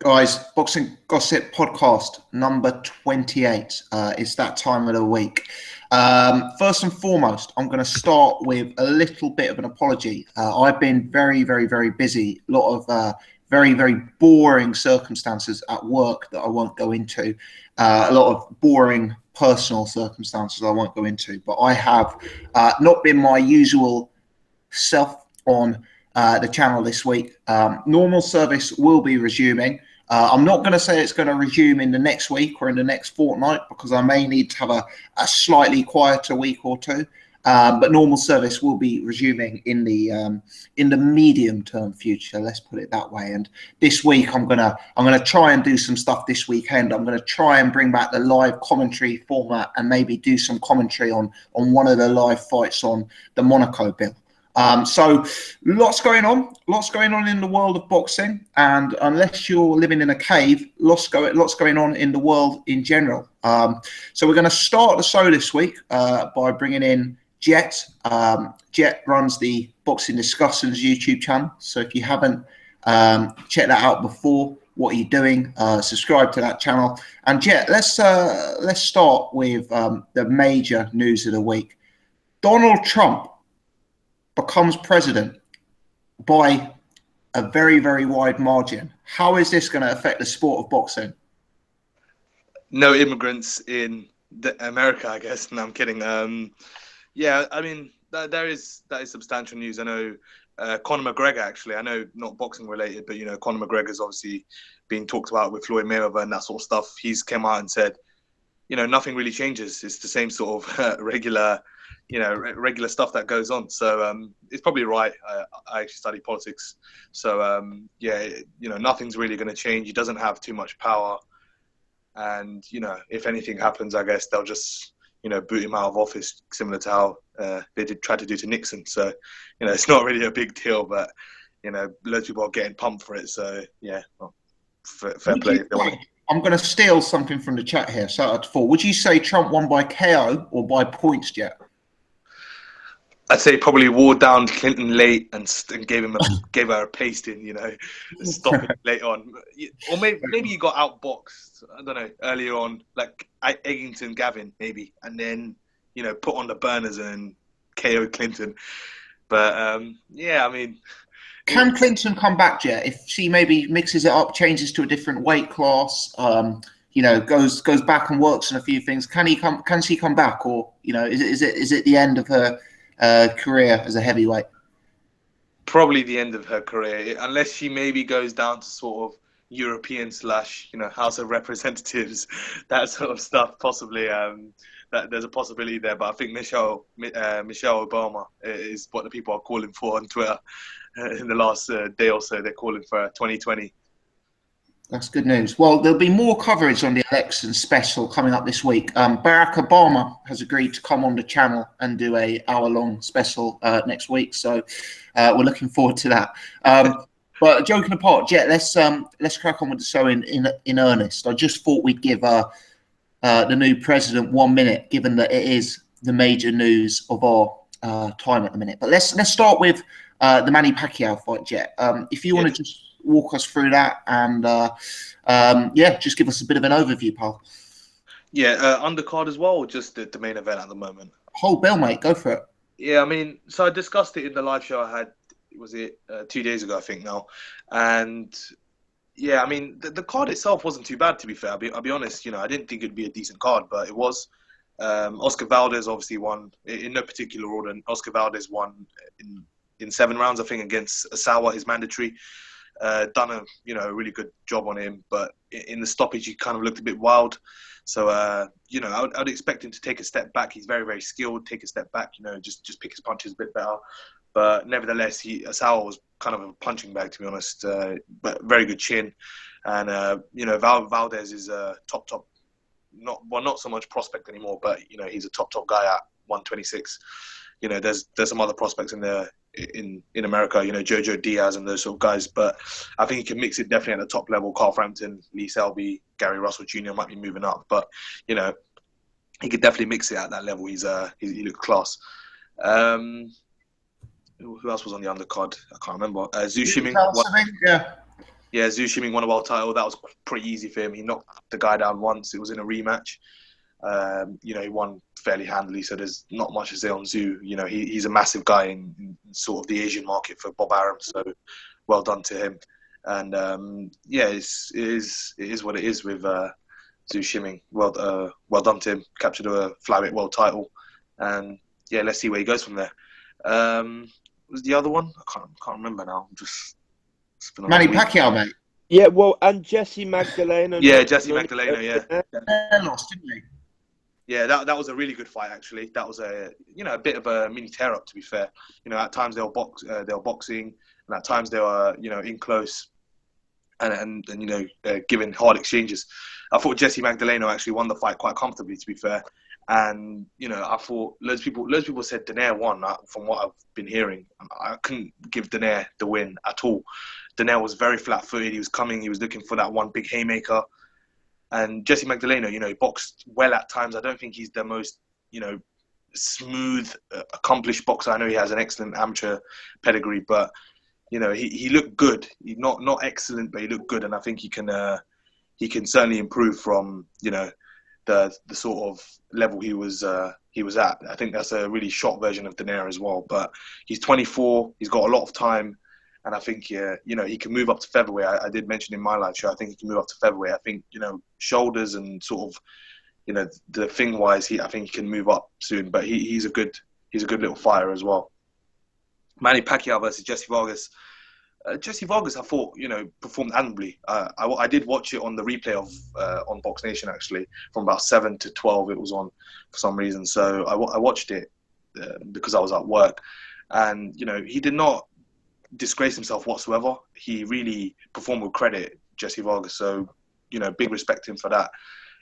Guys, Boxing Gossip podcast number 28. It's that time of the week. First and foremost, I'm going to start with a little bit of an apology. I've been very, very, very busy. A lot of very, very boring circumstances at work that I won't go into. A lot of boring personal circumstances I won't go into. But I have not been my usual self on the channel this week. Normal service will be resuming. I'm not going to say it's going to resume in the next week or in the next fortnight because I may need to have a slightly quieter week or two. But normal service will be resuming in the medium term future. Let's put it that way. And this week I'm gonna try and do some stuff this weekend. I'm gonna try and bring back the live commentary format and maybe do some commentary on one of the live fights on the Monaco bill. So lots going on in the world of boxing, and unless you're living in a cave, lots going on in the world in general. So we're going to start the show this week by bringing in Jet. Jet runs the Boxing Discussions YouTube channel. So if you haven't checked that out before, what are you doing? Subscribe to that channel. And Jet, let's start with the major news of the week. Donald Trump becomes president by a very, very wide margin. How is this going to affect the sport of boxing? No immigrants in America, I guess. No, I'm kidding. Yeah, I mean, that is substantial news. I know Conor McGregor, actually, I know not boxing related, but, Conor McGregor's obviously being talked about with Floyd Mayweather and that sort of stuff. He's come out and said, nothing really changes. It's the same sort of regular stuff that goes on. So it's probably right. I actually study politics. So, nothing's really going to change. He doesn't have too much power. And, if anything happens, I guess they'll just, boot him out of office, similar to how they try to do to Nixon. So, it's not really a big deal, but, loads of people are getting pumped for it. So, yeah, fair play if they want to. I'm going to steal something from the chat here. Shout out to Paul. Would you say Trump won by KO or by points, Jet? I'd say probably wore down Clinton late and gave her a pasting, stop it late on. Or maybe he got outboxed, I don't know, earlier on, like Eggington Gavin, maybe. And then, put on the burners and KO Clinton. But, yeah, I mean... Can Clinton come back, Jet, if she maybe mixes it up, changes to a different weight class, goes back and works on a few things? Can she come back, or is it the end of her career as a heavyweight? Probably the end of her career, unless she maybe goes down to sort of European / House of Representatives, that sort of stuff. Possibly, that there's a possibility there. But I think Michelle Obama is what the people are calling for on Twitter. In the last day or so, they're calling for 2020. That's good news. Well, there'll be more coverage on the election special coming up this week. Barack Obama has agreed to come on the channel and do a hour-long special next week, so we're looking forward to that. But joking apart, Jet, let's crack on with the show in earnest. I just thought we'd give the new president 1 minute, given that it is the major news of our time at the minute. But let's start with the Manny Pacquiao fight, Jet. If you want to just walk us through that and just give us a bit of an overview, pal. Yeah, undercard as well, or just the main event at the moment? Whole bill, mate. Go for it. Yeah, I mean, so I discussed it in the live show I had, was it 2 days ago, I think now. And yeah, I mean, the card itself wasn't too bad, to be fair. I'll be honest, I didn't think it'd be a decent card, but it was. Oscar Valdez obviously won in no particular order. Oscar Valdez won in 7 rounds, I think, against Asawa, his mandatory. Done a really good job on him, but in the stoppage he kind of looked a bit wild. So I'd expect him to take a step back. He's very, very skilled. Take a step back, just pick his punches a bit better. But nevertheless, Asawa was kind of a punching bag, to be honest. But very good chin, and Valdez is a top. Not so much prospect anymore, but he's a top guy at 126. There's some other prospects in there in America, Jojo Diaz and those sort of guys, but I think he can mix it definitely at the top level. Carl Frampton, Lee Selby, Gary Russell Jr. might be moving up, but he could definitely mix it at that level. He looks class. Who else was on the undercard? I can't remember. Zhu Shiming. Yeah, Zhu Shiming won a world title. That was pretty easy for him. He knocked the guy down once. It was in a rematch. He won fairly handily, so there's not much to say on Zhu. He's a massive guy in sort of the Asian market for Bob Arum, so well done to him. And it is what it is with Zhu Shiming. Well done to him. Captured a flyweight world title, and let's see where he goes from there. Was the other one? I can't remember now. Manny Pacquiao, mate. Yeah, well, and Jesse Magdaleno. Yeah, Jesse Magdaleno. Yeah, lost, didn't he? Yeah, that was a really good fight actually. That was a bit of a mini tear up, to be fair. At times they were boxing, and at times they were in close, and giving hard exchanges. I thought Jesse Magdaleno actually won the fight quite comfortably, to be fair. And I thought loads of people said Donaire won. From what I've been hearing, I couldn't give Donaire the win at all. Donaire was very flat-footed. He was coming. He was looking for that one big haymaker. And Jesse Magdaleno, he boxed well at times. I don't think he's the most, smooth, accomplished boxer. I know he has an excellent amateur pedigree, but he looked good. He's not excellent, but he looked good, and I think he can certainly improve from the sort of level he was at. I think that's a really short version of Donaire as well. But he's 24. He's got a lot of time. And I think, he can move up to featherweight. I did mention in my live show, I think he can move up to featherweight. I think, shoulders and sort of, the thing-wise, I think he can move up soon. But he's a good little fighter as well. Manny Pacquiao versus Jesse Vargas. Jesse Vargas, I thought, performed admirably. I did watch it on the replay of on Box Nation, actually, from about 7 to 12 it was on for some reason. So I watched it because I was at work. And, he did not disgrace himself whatsoever. He really performed with credit, Jesse Vargas. So, big respect to him for that.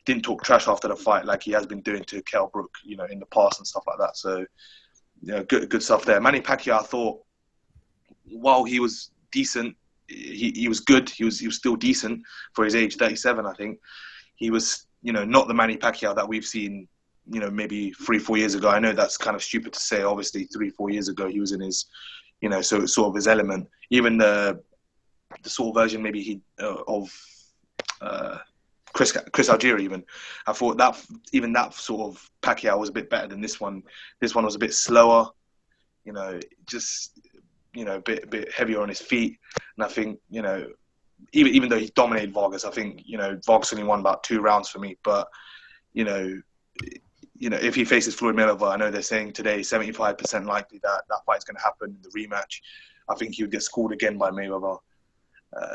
Didn't talk trash after the fight like he has been doing to Kell Brook, in the past and stuff like that. So, good stuff there. Manny Pacquiao, I thought, while he was decent, he was good. He was still decent for his age, 37, I think. He was, not the Manny Pacquiao that we've seen, maybe 3-4 years ago. I know that's kind of stupid to say. Obviously, 3-4 years ago, he was in his so sort of his element. Even the sort of version maybe of Chris Algieri even. I thought that even that sort of Pacquiao was a bit better than this one. This one was a bit slower, just a bit heavier on his feet. And I think even though he dominated Vargas, I think Vargas only won about 2 rounds for me. But if he faces Floyd Mayweather, I know they're saying today 75% likely that fight's going to happen in the rematch. I think he would get scored again by Mayweather.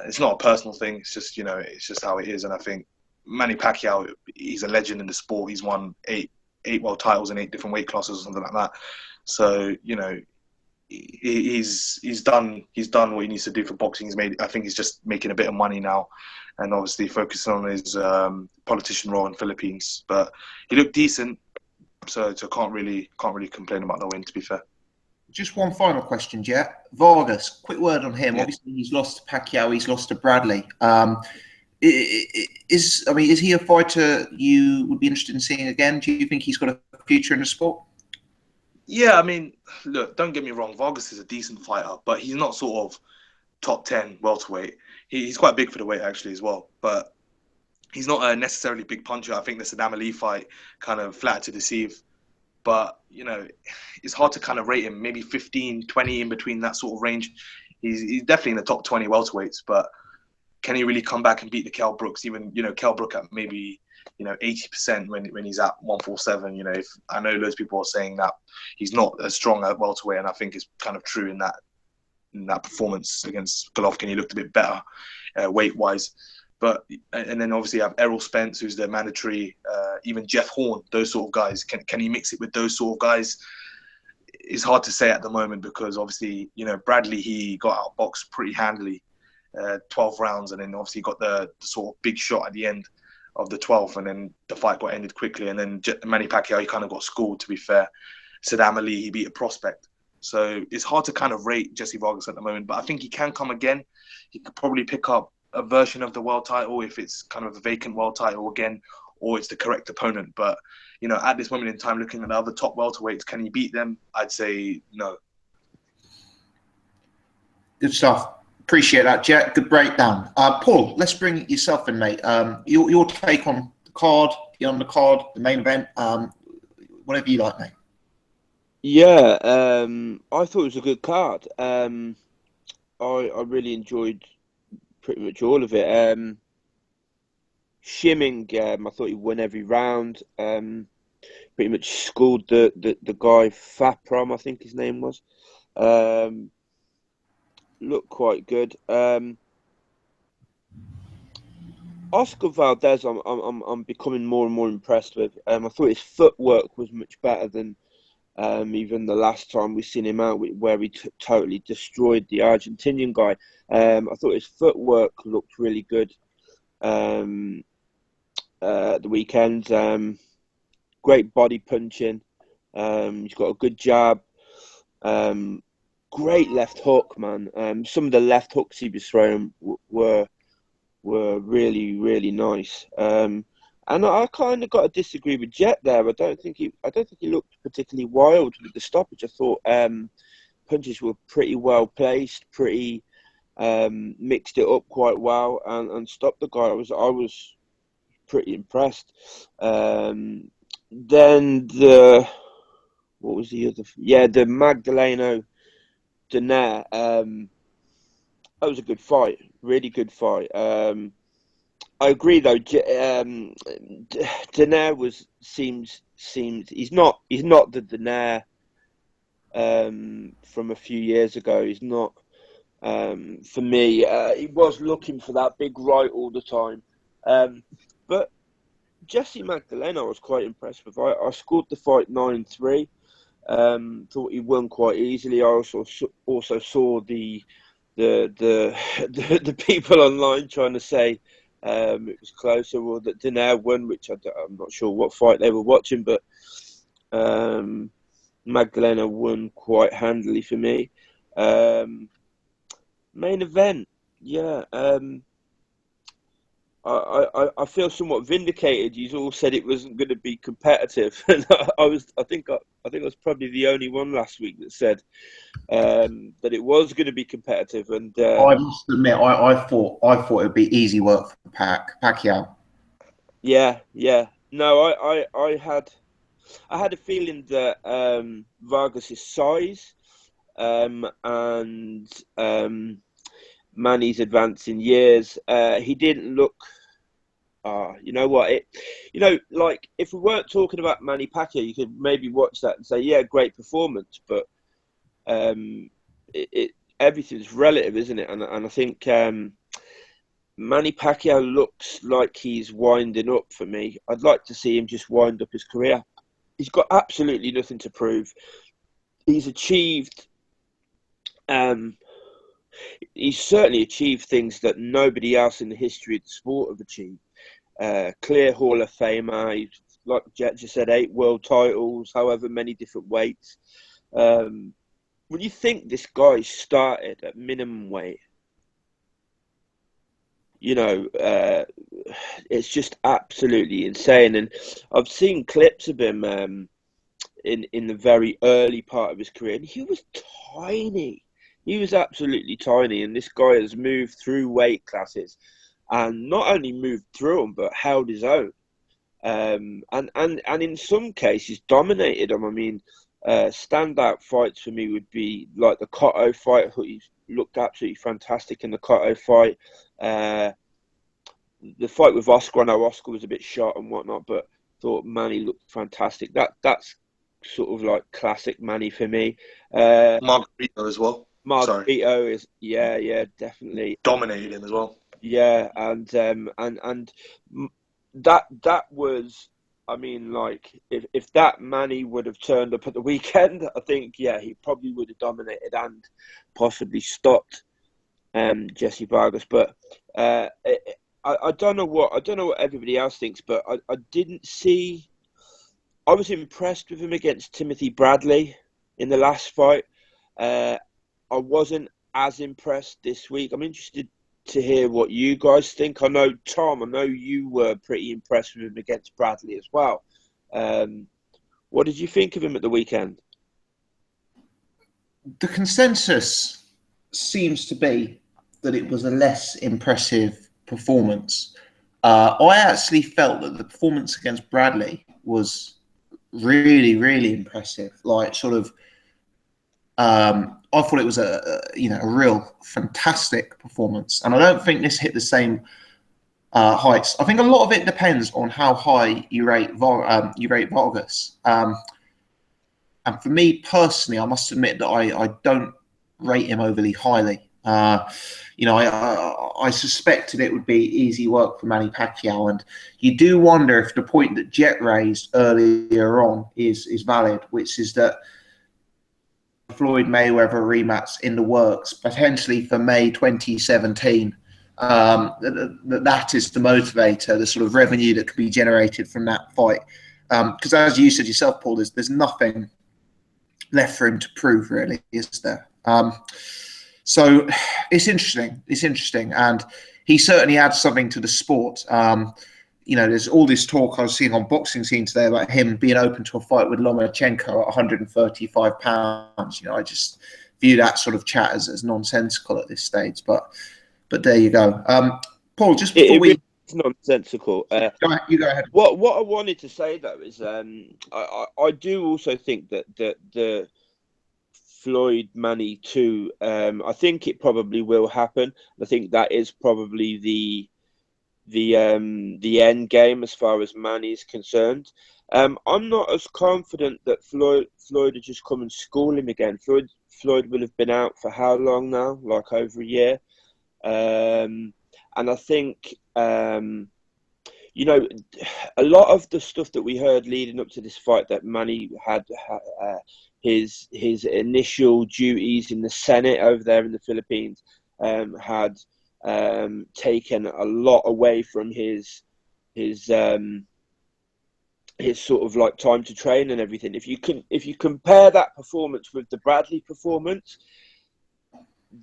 It's not a personal thing. It's just, it's just how it is. And I think Manny Pacquiao, he's a legend in the sport. He's won 8 world titles in 8 different weight classes or something like that. So, he's done what he needs to do for boxing. I think he's just making a bit of money now, and obviously focusing on his politician role in Philippines. But he looked decent, so can't really complain about the win, to be fair. Just one final question, Jet. Vargas, quick word on him. Yeah. Obviously, he's lost to Pacquiao. He's lost to Bradley. Is he a fighter you would be interested in seeing again? Do you think he's got a future in the sport? Yeah, I mean, look, don't get me wrong. Vargas is a decent fighter, but he's not sort of top 10 welterweight. He's quite big for the weight, actually, as well. But he's not a necessarily big puncher. I think the Saddam Ali fight kind of flattered to deceive. But, it's hard to kind of rate him. Maybe 15, 20 in between that sort of range. He's definitely in the top 20 welterweights. But can he really come back and beat the Kell Brooks? Even, Kell Brook at maybe 80% when he's at 147. If I know loads of people are saying that he's not as strong at welterweight, and I think it's kind of true in that performance against Golovkin. He looked a bit better weight wise. But and then obviously you have Errol Spence, who's the mandatory, even Jeff Horn, those sort of guys. Can he mix it with those sort of guys? It's hard to say at the moment because obviously Bradley, he got outboxed pretty handily, 12 rounds, and then obviously got the sort of big shot at the end of the 12th, and then the fight got ended quickly. And then Manny Pacquiao, he kind of got schooled, to be fair. Saddam Ali, he beat a prospect. So it's hard to kind of rate Jesse Vargas at the moment, but I think he can come again. He could probably pick up a version of the world title if it's kind of a vacant world title again, or it's the correct opponent. But, at this moment in time, looking at the other top welterweights, can he beat them? I'd say no. Good stuff. Appreciate that, Jet. Good breakdown. Paul, let's bring yourself in, mate. Your take on the card, the undercard, the main event, whatever you like, mate. Yeah, I thought it was a good card. I really enjoyed pretty much all of it. Shimming, I thought he won every round. Pretty much schooled the guy Faprom, I think his name was. Looked quite good. Oscar Valdez, I'm becoming more and more impressed with. I thought his footwork was much better than even the last time we seen him out, where he totally destroyed the Argentinian guy. I thought his footwork looked really good the weekend. Great body punching. He's got a good jab. Great left hook, man. Some of the left hooks he was throwing were really, really nice. And I kind of got to disagree with Jet there. I don't think he looked particularly wild with the stoppage. I thought punches were pretty well placed, pretty mixed it up quite well, and stopped the guy. I was pretty impressed. Then what was the other? Yeah, the Magdaleno Donaire. That was a good fight, really good fight. I agree though. Donaire seems he's not the Donaire from a few years ago. He's not for me. He was looking for that big right all the time, but Jesse Magdaleno I was quite impressed with. I scored the fight 9-3. Thought he won quite easily. I also saw the people online trying to say it was closer or that Donaire won, which I'm not sure what fight they were watching, but Magdalena won quite handily for me. Main event, yeah. I feel somewhat vindicated. You all said it wasn't going to be competitive, and I think I was probably the only one last week that said that it was going to be competitive. And I must admit, I thought it would be easy work for Pacquiao. Yeah. No, I had a feeling that Vargas's size and Manny's advancing years, he didn't look. You know what? Like if we weren't talking about Manny Pacquiao, you could maybe watch that and say, yeah, great performance. But everything's relative, isn't it? And I think Manny Pacquiao looks like he's winding up for me. I'd like to see him just wind up his career. He's got absolutely nothing to prove. He's achieved. He's certainly achieved things that nobody else in the history of the sport have achieved. Clear Hall of Famer. He's, like Jet just said, 8 world titles, however many different weights. When you think this guy started at minimum weight, it's just absolutely insane. And I've seen clips of him in the very early part of his career, and he was tiny. He was absolutely tiny, and this guy has moved through weight classes, and not only moved through them, but held his own. And in some cases dominated them. I mean, standout fights for me would be like the Cotto fight. He looked absolutely fantastic in the Cotto fight. The fight with Oscar, I know Oscar was a bit shot and whatnot, but thought Manny looked fantastic. That's sort of like classic Manny for me. Margarito as well. Margarito is definitely dominated him as well. Yeah, and that was, I mean, like if that Manny would have turned up at the weekend, I think he probably would have dominated and possibly stopped Jesse Vargas. But I don't know what everybody else thinks, but I didn't see. I was impressed with him against Timothy Bradley in the last fight. I wasn't as impressed this week. I'm interested to hear what you guys think. I know, Tom, you were pretty impressed with him against Bradley as well. What did you think of him at the weekend? The consensus seems to be that it was a less impressive performance. I actually felt that the performance against Bradley was really, really impressive. Like, sort of, I thought it was a real fantastic performance, and I don't think this hit the same heights. I think a lot of it depends on how high you rate Vargas. And for me personally, I must admit that I don't rate him overly highly. I suspected it would be easy work for Manny Pacquiao, and you do wonder if the point that Jet raised earlier on is valid, which is that Floyd Mayweather rematch in the works, potentially for May 2017. That is the motivator, the sort of revenue that could be generated from that fight. Because as you said yourself, Paul, there's nothing left for him to prove, really, is there? So it's interesting. It's interesting, and he certainly adds something to the sport. There's all this talk I was seeing on Boxing Scene today about him being open to a fight with Lomachenko at 135 pounds. I just view that sort of chat as nonsensical at this stage. But there you go. Paul, just before it's nonsensical. You go ahead. What I wanted to say though is I do also think that the Floyd Manny 2, I think it probably will happen. I think that is probably the end game as far as Manny is concerned. I'm not as confident that Floyd would just come and school him again. Floyd will have been out for how long now? Like over a year. And I think a lot of the stuff that we heard leading up to this fight, that Manny had his initial duties in the Senate over there in the Philippines, had taken a lot away from his sort of like time to train and everything. If you compare that performance with the Bradley performance,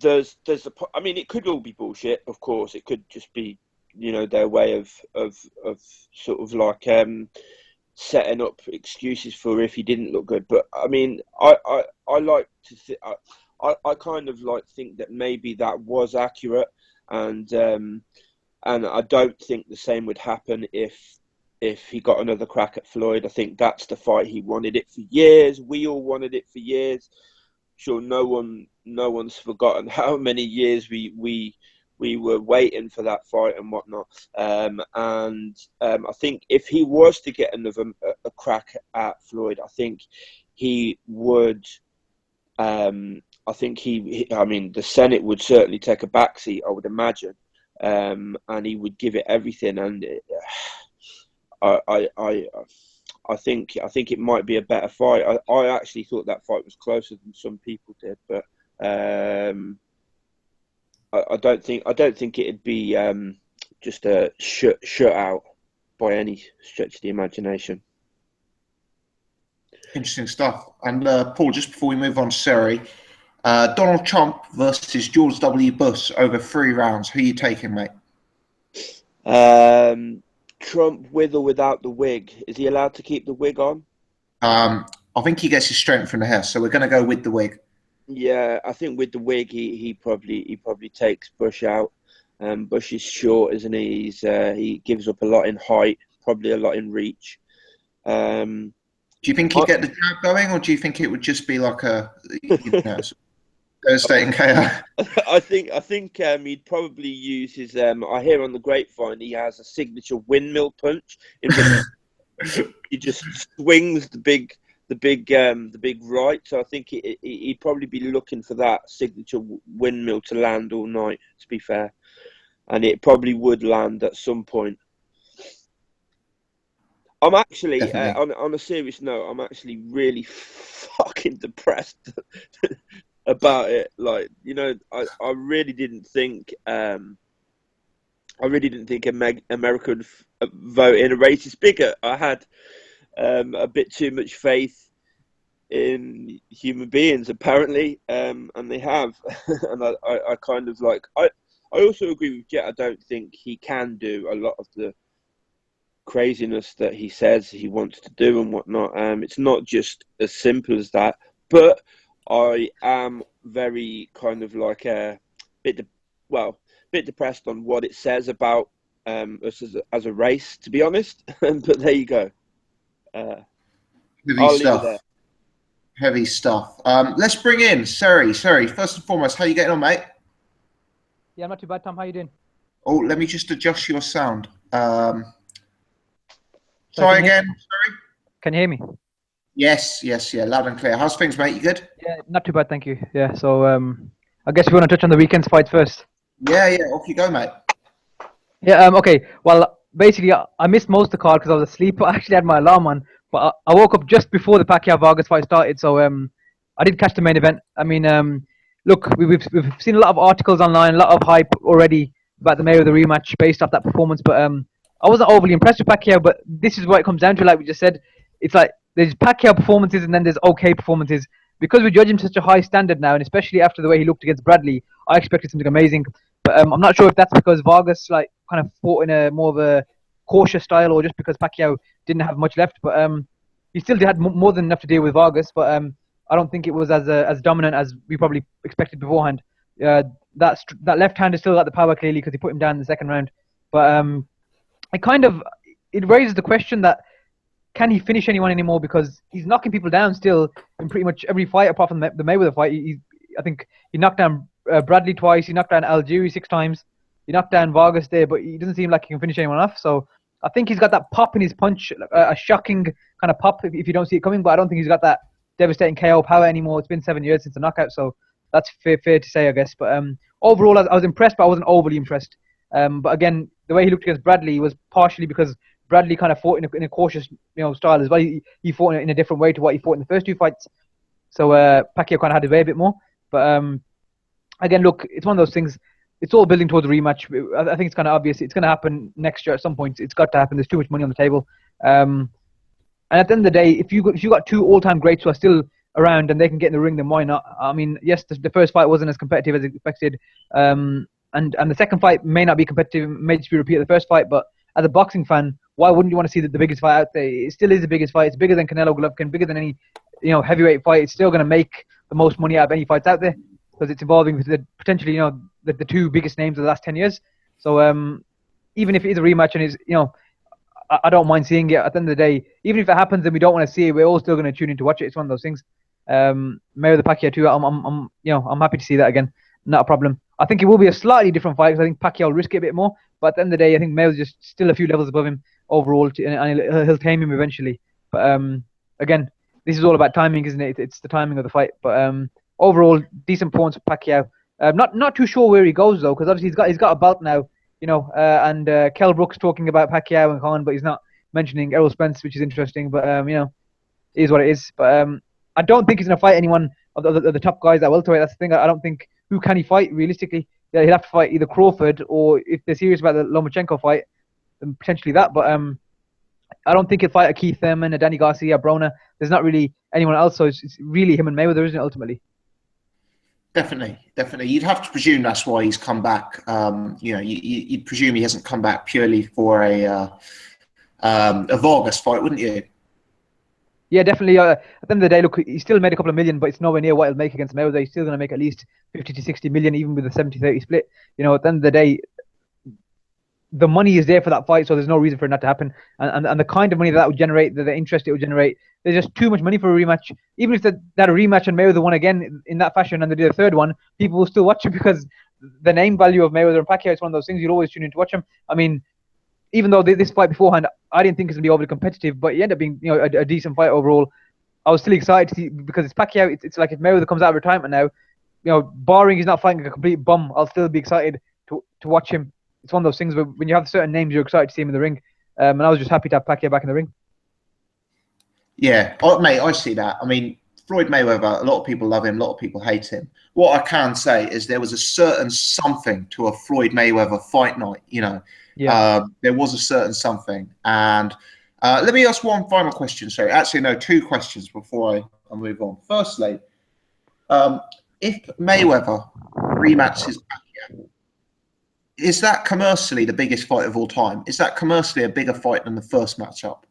it could all be bullshit. Of course, it could just be their way of sort of like setting up excuses for if he didn't look good. But I mean, I like to I kind of like think that maybe that was accurate, and I don't think the same would happen if he got another crack at Floyd. I think that's the fight he wanted it for years. We all wanted it for years. Sure, no one's forgotten how many years we were waiting for that fight and whatnot. I think if he was to get a crack at Floyd, I think he would. I think the Senate would certainly take a backseat, I would imagine, and he would give it everything. And I think it might be a better fight. I actually thought that fight was closer than some people did, but I don't think it'd be just a shut out by any stretch of the imagination. Interesting stuff. And Paul, just before we move on to Surrey, Donald Trump versus George W. Bush over 3 rounds. Who are you taking, mate? Trump with or without the wig? Is he allowed to keep the wig on? I think he gets his strength from the hair, so we're going to go with the wig. Yeah, I think with the wig, he probably takes Bush out. Bush is short, isn't he? He gives up a lot in height, probably a lot in reach. Do you think he'd get the jab going, or do you think it would just be like a devastating KO? I think he'd probably use his. I hear on the grapevine he has a signature windmill punch. He just swings the big right. So I think he'd probably be looking for that signature windmill to land all night. To be fair, and it probably would land at some point. I'm actually, on a serious note, I'm actually really fucking depressed about it. Like, I really didn't think, America would vote in a racist bigot. I had a bit too much faith in human beings, apparently, and they have. And I kind of like, I also agree with Jet. I don't think he can do a lot of the craziness that he says he wants to do and whatnot. It's not just as simple as that, but I am very kind of like a bit well, a bit depressed on what it says about us as a race, to be honest. But there you go. Heavy I'll leave it stuff. there. Heavy stuff. Let's bring in Seri. Seri, first and foremost, how you getting on, mate? Yeah, I'm not too bad, Tom. How you doing? Oh, let me just adjust your sound. Sorry, Try again, Seri. Can you hear me? Yes, yeah, loud and clear. How's things, mate? You good? Yeah, not too bad, thank you. Yeah, so I guess we want to touch on the weekend's fights first. Yeah, off you go, mate. Yeah, okay. Well, basically, I missed most of the card because I was asleep. I actually had my alarm on, but I woke up just before the Pacquiao-Vargas fight started, so I did catch the main event. I mean, look, we've seen a lot of articles online, a lot of hype already about the Mayweather rematch based off that performance, but I wasn't overly impressed with Pacquiao. But this is what it comes down to, like we just said. It's like there's Pacquiao performances and then there's okay performances. Because we judge him to such a high standard now, and especially after the way he looked against Bradley, I expected something amazing. But I'm not sure if that's because Vargas like kind of fought in a more of a cautious style, or just because Pacquiao didn't have much left. But he still had more than enough to deal with Vargas. But I don't think it was as dominant as we probably expected beforehand. That left hand is still got the power clearly because he put him down in the second round. But it raises the question that, can he finish anyone anymore? Because he's knocking people down still in pretty much every fight apart from the Mayweather fight. I think he knocked down Bradley twice. He knocked down Algieri 6 times. He knocked down Vargas there, but he doesn't seem like he can finish anyone off. So I think he's got that pop in his punch, a shocking kind of pop if you don't see it coming. But I don't think he's got that devastating KO power anymore. It's been 7 years since the knockout, so that's fair to say, I guess. But overall, I was impressed, but I wasn't overly impressed. But again, the way he looked against Bradley was partially because Bradley kind of fought in a cautious, style as well. He fought in a different way to what he fought in the first 2 fights. So Pacquiao kind of had his way a bit more. But again, look, it's one of those things. It's all building towards a rematch. I think it's kind of obvious. It's going to happen next year at some point. It's got to happen. There's too much money on the table. And at the end of the day, if you got 2 all-time greats who are still around and they can get in the ring, then why not? I mean, yes, the first fight wasn't as competitive as expected. And the second fight may not be competitive. It may just be a repeat of the first fight. But as a boxing fan, why wouldn't you want to see the biggest fight out there? It still is the biggest fight. It's bigger than Canelo Golovkin, bigger than any heavyweight fight. It's still going to make the most money out of any fights out there because it's involving potentially the 2 biggest names of the last 10 years. So even if it is a rematch and is I don't mind seeing it. At the end of the day, even if it happens and we don't want to see it, we're all still going to tune in to watch it. It's one of those things. Mayweather Pacquiao too. I'm happy to see that again. Not a problem. I think it will be a slightly different fight because I think Pacquiao will risk it a bit more. But at the end of the day, I think Mayweather's just still a few levels above him overall, and he'll tame him eventually. But again, this is all about timing, isn't it? It's the timing of the fight. But overall, decent performance for Pacquiao. Not too sure where he goes though, because obviously he's got a belt now, and Kell Brook's talking about Pacquiao and Khan, but he's not mentioning Errol Spence, which is interesting. But it is what it is. But I don't think he's going to fight anyone of the top guys at welterweight. That's the thing. I don't think. Who can he fight realistically? Yeah, he'll have to fight either Crawford, or if they're serious about the Lomachenko fight, then potentially that. But I don't think he'll fight a Keith Thurman, a Danny Garcia, Broner. There's not really anyone else, so it's really him and Mayweather, isn't it, ultimately? Definitely. You'd have to presume that's why he's come back. You'd presume he hasn't come back purely for a Vargas fight, wouldn't you? Yeah, definitely. At the end of the day, look, he still made a couple of million, but it's nowhere near what he'll make against Mayweather. He's still going to make at least 50 to 60 million, even with a 70-30 split. At the end of the day, the money is there for that fight, so there's no reason for it not to happen. And the kind of money that would generate, the interest it would generate, there's just too much money for a rematch. Even if they had a rematch and Mayweather won again in that fashion and they did a third one, people will still watch it because the name value of Mayweather and Pacquiao is one of those things you'll always tune in to watch them. I mean, even though this fight beforehand, I didn't think it was going to be overly competitive, but it ended up being a decent fight overall. I was still excited to see, because it's Pacquiao. It's like if Mayweather comes out of retirement now, barring he's not fighting a complete bum, I'll still be excited to watch him. It's one of those things where when you have certain names, you're excited to see him in the ring. And I was just happy to have Pacquiao back in the ring. Yeah, mate, I see that. I mean, Floyd Mayweather, a lot of people love him, a lot of people hate him. What I can say is there was a certain something to a Floyd Mayweather fight night, Yeah. There was a certain something. And let me ask one final question. Sorry, actually, no, 2 questions before I move on. Firstly, if Mayweather rematches Pacquiao, is that commercially the biggest fight of all time? Is that commercially a bigger fight than the first matchup?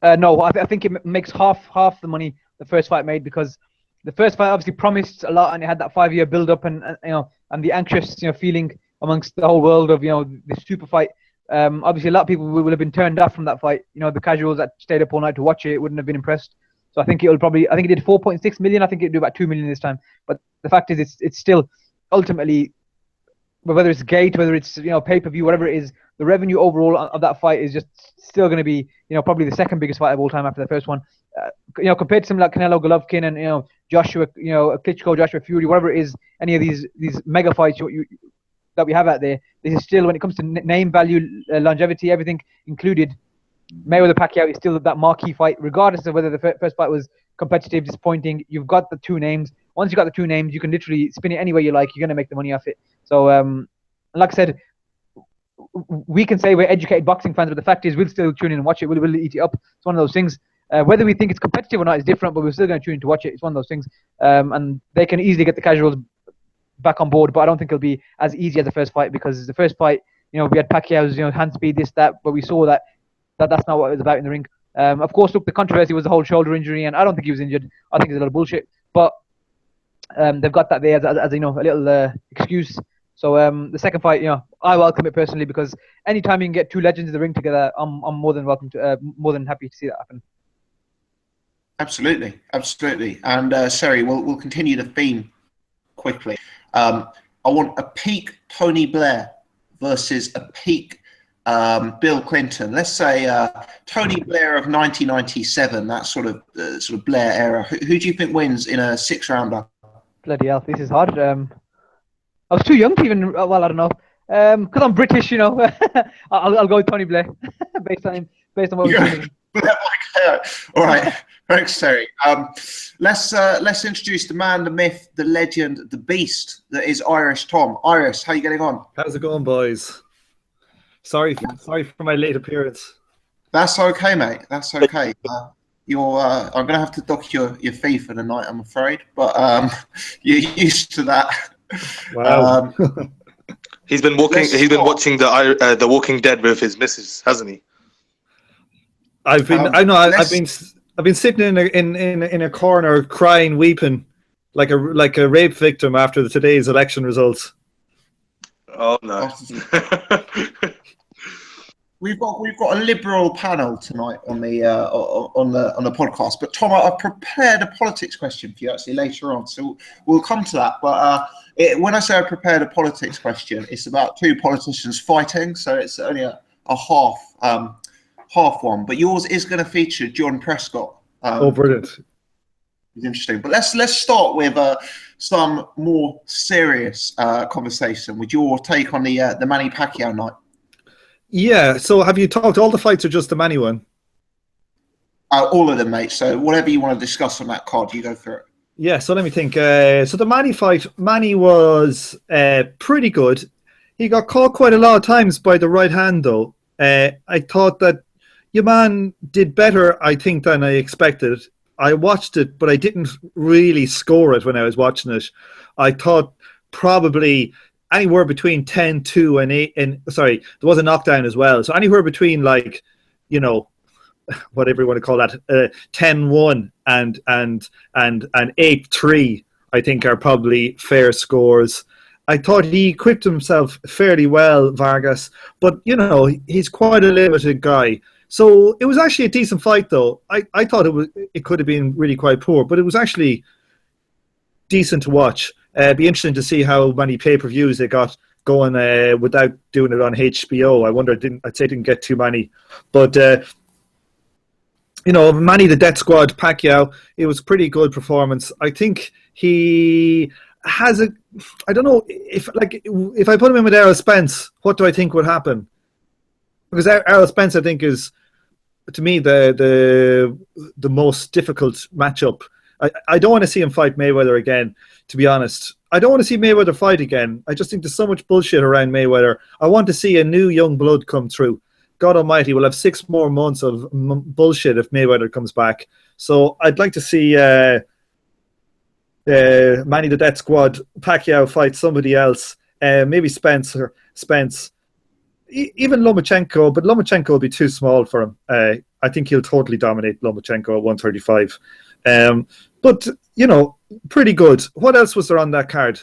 No, I think it makes half the money the first fight made, because the first fight obviously promised a lot and it had that 5-year build up and the anxious feeling amongst the whole world of the super fight. Obviously, a lot of people will have been turned off from that fight. The casuals that stayed up all night to watch it wouldn't have been impressed. So I think it did 4.6 million. I think it'll do about 2 million this time. But the fact is, it's still ultimately, whether it's gate, whether it's pay-per-view, whatever it is, the revenue overall of that fight is just still going to be probably the second biggest fight of all time after the first one. Compared to something like Canelo Golovkin and Joshua, Klitschko, Joshua Fury, whatever it is, any of these mega fights that we have out there, this is still, when it comes to name value, longevity, everything included, Mayweather Pacquiao is still that marquee fight, regardless of whether the first fight was competitive, disappointing. You've got the two names. Once you got the two names, you can literally spin it any way you like. You're gonna make the money off it. So, like I said, we can say we're educated boxing fans, but the fact is, we'll still tune in and watch it. We'll eat it up. It's one of those things. Whether we think it's competitive or not is different, but we're still going to tune in to watch it. It's one of those things. And they can easily get the casuals back on board, but I don't think it'll be as easy as the first fight, because the first fight, we had Pacquiao's, hand speed, this, that, but we saw that's not what it was about in the ring. Of course, look, the controversy was the whole shoulder injury, and I don't think he was injured. I think it's a lot of bullshit. But they've got that there as a little excuse. So the second fight, I welcome it personally, because anytime you can get two legends in the ring together, I'm more than happy to see that happen. Absolutely. And Seri, we'll continue the theme quickly. I want a peak Tony Blair versus a peak Bill Clinton. Let's say Tony Blair of 1997, that sort of Blair era. Who do you think wins in a 6-rounder? Bloody hell, this is hard. I was too young to even. Well, I don't know. Because I'm British, I'll go with Tony Blair based on what we're doing. All right, thanks, Terry. Let's introduce the man, the myth, the legend, the beast that is Irish Tom. Iris, how are you getting on? How's it going, boys? Sorry for my late appearance. That's okay, mate. That's okay. I'm gonna have to dock your fee for the night, I'm afraid, but you're used to that. Wow. He's been watching the Walking Dead with his missus, hasn't he? I've been sitting in a corner crying, weeping like a rape victim after today's election results. Oh no. We've got a liberal panel tonight on the podcast, but Tom, I've prepared a politics question for you actually later on, so we'll come to that. But when I say I prepared a politics question, it's about two politicians fighting, so it's only a half one. But yours is going to feature John Prescott. Brilliant! It's interesting. But let's start with some more serious conversation with your take on the Manny Pacquiao night. Yeah, so have you talked all the fights or just the Manny one? All of them, mate. So whatever you want to discuss on that card, you go through it. Yeah, so let me think. So the Manny fight, Manny was pretty good. He got caught quite a lot of times by the right hand, though. I thought that your man did better, I think, than I expected. I watched it, but I didn't really score it when I was watching it. I thought probably anywhere between 10-2 and 8, and sorry, there was a knockdown as well. So anywhere between whatever you want to call that, 10-1 and 8-3, I think are probably fair scores. I thought he equipped himself fairly well, Vargas, but he's quite a limited guy. So it was actually a decent fight, though. I thought it could have been really quite poor, but it was actually decent to watch. It'd be interesting to see how many pay-per-views they got going without doing it on HBO. I wonder. I'd say didn't get too many, but Manny the Death Squad Pacquiao, it was a pretty good performance. I think he has a. I don't know if I put him in with Errol Spence, what do I think would happen? Because Errol Spence, I think, is to me the most difficult matchup. I don't want to see him fight Mayweather again, to be honest. I don't want to see Mayweather fight again. I just think there's so much bullshit around Mayweather. I want to see a new young blood come through. God almighty, we'll have 6 more months of bullshit if Mayweather comes back. So I'd like to see Manny the Death Squad Pacquiao fight somebody else. Maybe Spence. Even Lomachenko, but Lomachenko will be too small for him. I think he'll totally dominate Lomachenko at 135. But, pretty good. What else was there on that card?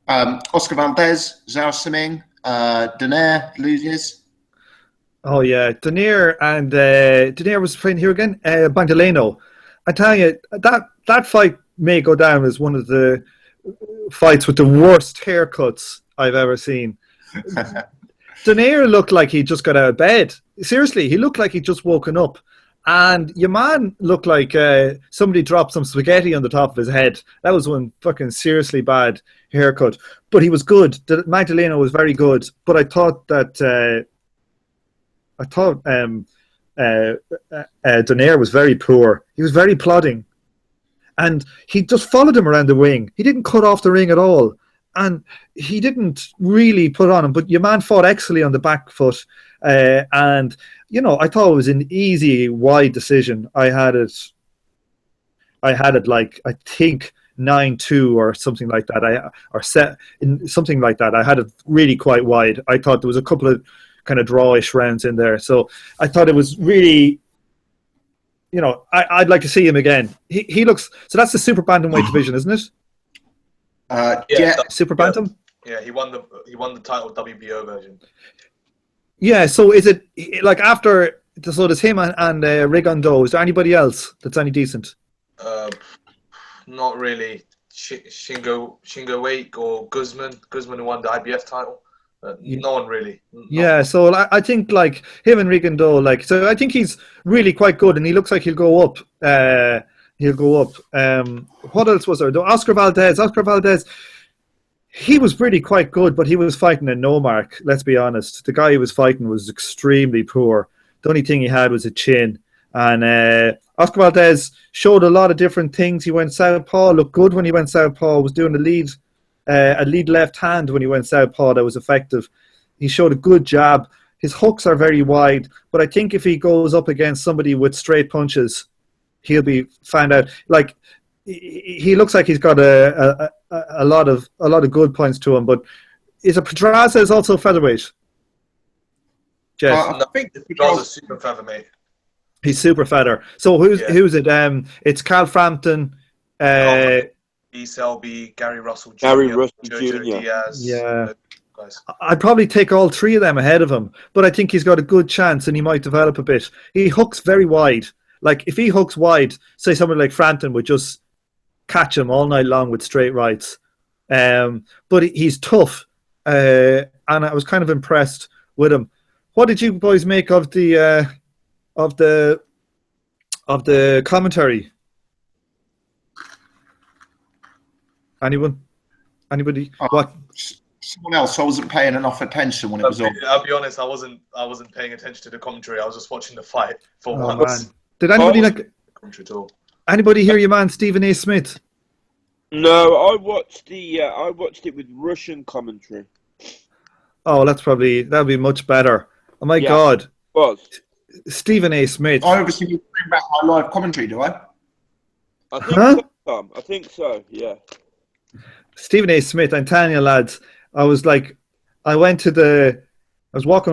Oscar Valdez, Zhao Siming, Donaire loses. Oh yeah, Denier was fighting here again. Bandoleno. I tell you, that fight may go down as one of the fights with the worst haircuts I've ever seen. Denier looked like he just got out of bed. Seriously, he looked like he'd just woken up. And your man looked like somebody dropped some spaghetti on the top of his head. That was one fucking seriously bad haircut. But he was good. Magdaleno was very good. But I thought that Donaire was very poor. He was very plodding. And he just followed him around the ring. He didn't cut off the ring at all. And he didn't really put on him. But your man fought excellently on the back foot. And, you know, I thought it was an easy, wide decision. I had it like, I think, 9-2 or something like that. Something like that. I had it really quite wide. I thought there was a couple of kind of drawish rounds in there. So I thought it was really, you know, I'd like to see him again. He looks, so that's the super bantamweight division, isn't it? Yeah. Super bantam? Yeah, he won the title WBO version. Yeah, so is it like after, so there's him and Rigondo, is there anybody else that's any decent? Not really. Shingo Wake or Guzman who won the IBF title. No one really. Yeah, so I think like him and Rigondo, like, so I think he's really quite good and he looks like he'll go up. What else was there? Oscar Valdez, he was really quite good, but he was fighting a no mark, let's be honest. The guy he was fighting was extremely poor. The only thing he had was a chin. And Oscar Valdez showed a lot of different things. He went southpaw, looked good when he went southpaw, was doing a lead left hand when he went southpaw that was effective. He showed a good jab. His hooks are very wide, but I think if he goes up against somebody with straight punches, he'll be found out. Like, he looks like he's got a lot of good points to him. But is it Pedraza is also featherweight? Jeff? I think Pedraza's super featherweight. He's super feather. So who's it? It's Carl Frampton, E. Selby, Gary Russell Jr., Jr. Diaz. Yeah. Guys. I'd probably take all three of them ahead of him, but I think he's got a good chance and he might develop a bit. He hooks very wide. Like, if he hooks wide, say someone like Frampton would just catch him all night long with straight rights. But he's tough, and I was kind of impressed with him. What did you boys make of the commentary? Anybody? What? Someone else. I wasn't paying enough attention when it was on. I'll be honest. I wasn't paying attention to the commentary. I was just watching the fight for once. Man. Did anybody hear your man Stephen A. Smith? No, I watched it with Russian commentary. Oh, that'd be much better. Oh my God. Was Stephen A. Smith. I obviously need to bring back my live commentary, do I? I think so, Tom. I think so, yeah. Stephen A. Smith, I'm telling you, lads, I was walking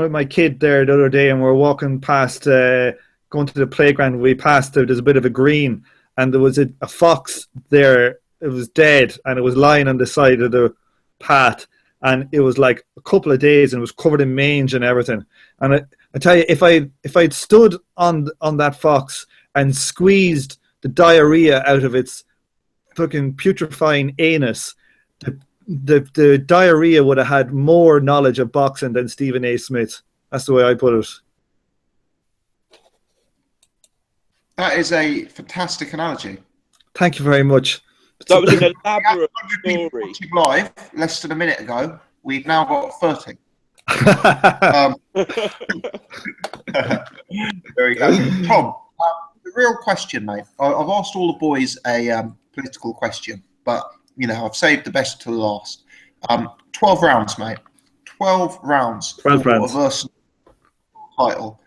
with my kid there the other day and we were walking past, going to the playground. We passed, there's a bit of a green and there was a fox there. It was dead and it was lying on the side of the path. And it was like a couple of days and it was covered in mange and everything. And I tell you, if I'd stood on that fox and squeezed the diarrhea out of its fucking putrefying anus, the diarrhea would have had more knowledge of boxing than Stephen A. Smith. That's the way I put it. That is a fantastic analogy. Thank you very much. That was an elaborate story. Live less than a minute ago. We've now got 30. There we go. Tom, the real question, mate. I've asked all the boys a political question, but you know I've saved the best to the last. 12 rounds, mate. 12 rounds. 12 rounds. A versatile title.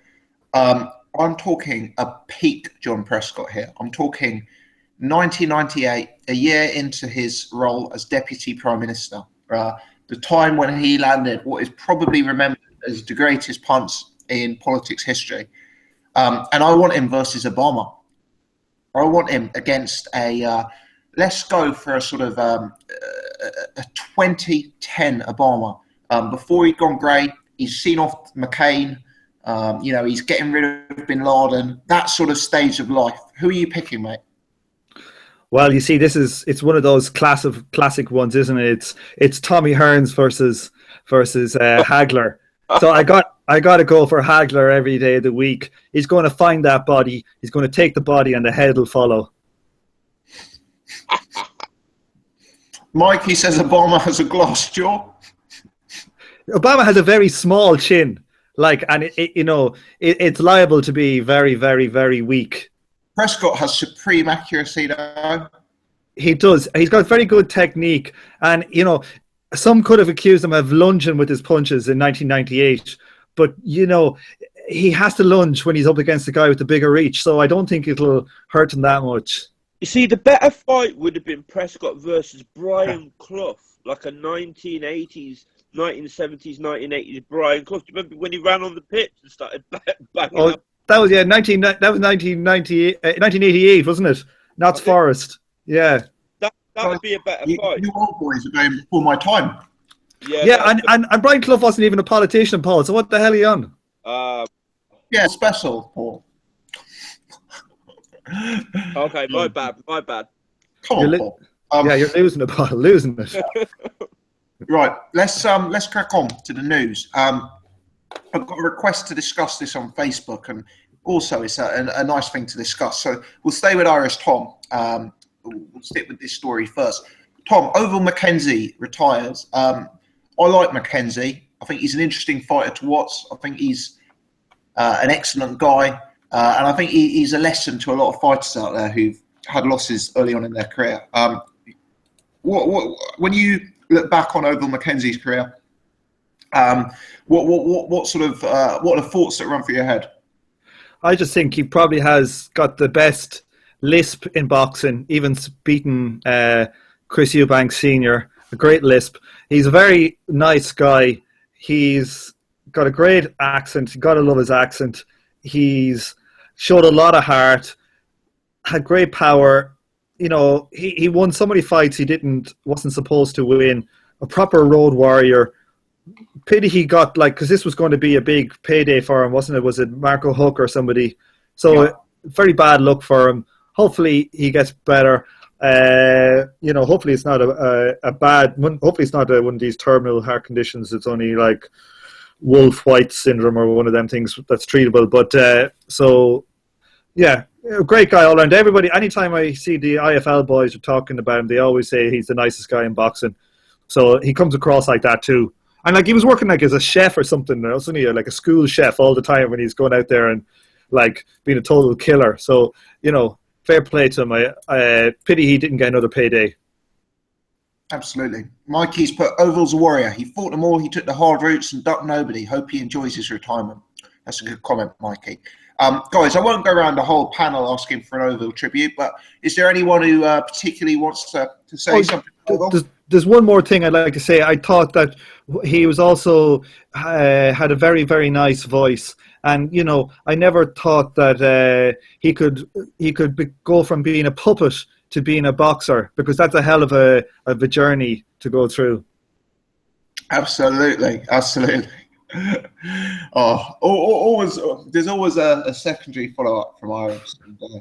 I'm talking a peak John Prescott here. I'm talking 1998, a year into his role as Deputy Prime Minister. The time when he landed what is probably remembered as the greatest punch in politics history. And I want him versus Obama. I want him against let's go for a sort of a 2010 Obama. Before he'd gone grey, he's seen off McCain. He's getting rid of Bin Laden. That sort of stage of life. Who are you picking, mate? Well, you see, it's one of those classic ones, isn't it? It's Tommy Hearns versus Hagler. So I got to go for Hagler every day of the week. He's going to find that body. He's going to take the body, and the head will follow. Mikey says Obama has a glass jaw. Obama has a very small chin, and it's liable to be very, very, very weak. Prescott has supreme accuracy, though. He does. He's got very good technique, and some could have accused him of lunging with his punches in 1998, but he has to lunge when he's up against the guy with the bigger reach. So I don't think it'll hurt him that much. You see, the better fight would have been Prescott versus Brian Clough, like a 1970s, 1980s Brian Clough. Do you remember when he ran on the pitch and started banging up? That was 1988, wasn't it? Notts Forest. Yeah. That would be a better fight. You old boys are going before my time. Yeah, and Brian Clough wasn't even a politician, Paul. So what the hell are you on? Yeah, special, Paul. Okay, my bad. Come on, Paul. You're losing it, Paul. Losing it. Right, let's crack on to the news. I've got a request to discuss this on Facebook, and also it's a nice thing to discuss. So we'll stay with Irish Tom. We'll stick with this story first. Tom, Oval McKenzie retires. I like McKenzie. I think he's an interesting fighter to watch. I think he's an excellent guy. And I think he's a lesson to a lot of fighters out there who've had losses early on in their career. When you look back on Oval McKenzie's career, what are the thoughts that run through your head? I just think he probably has got the best lisp in boxing, even beating Chris Eubanks Sr., a great lisp. He's a very nice guy. He's got a great accent. You've got to love his accent. He's showed a lot of heart, had great power. He won so many fights he wasn't supposed to win. A proper road warrior. Pity he got because this was going to be a big payday for him, wasn't it? Was it Marco Huck or somebody? So very bad luck for him. Hopefully he gets better. Hopefully it's not a bad one. Hopefully it's not one of these terminal heart conditions. It's only like Wolf White syndrome or one of them things that's treatable. But a great guy all around. Everybody, anytime I see the IFL boys are talking about him, they always say he's the nicest guy in boxing. So he comes across like that too. And he was working as a chef or something, wasn't he? Like a school chef all the time when he's going out there and being a total killer. So, fair play to him. I pity he didn't get another payday. Absolutely. Mikey's put Oval's a warrior. He fought them all. He took the hard routes and ducked nobody. Hope he enjoys his retirement. That's a good comment, Mikey. Guys, I won't go around the whole panel asking for an Oval tribute, but is there anyone who particularly wants to say something? There's one more thing I'd like to say. I thought that he was also had a very, very nice voice. And, I never thought that he could go from being a puppet to being a boxer, because that's a hell of a journey to go through. Absolutely. There's always a secondary follow-up from Iris.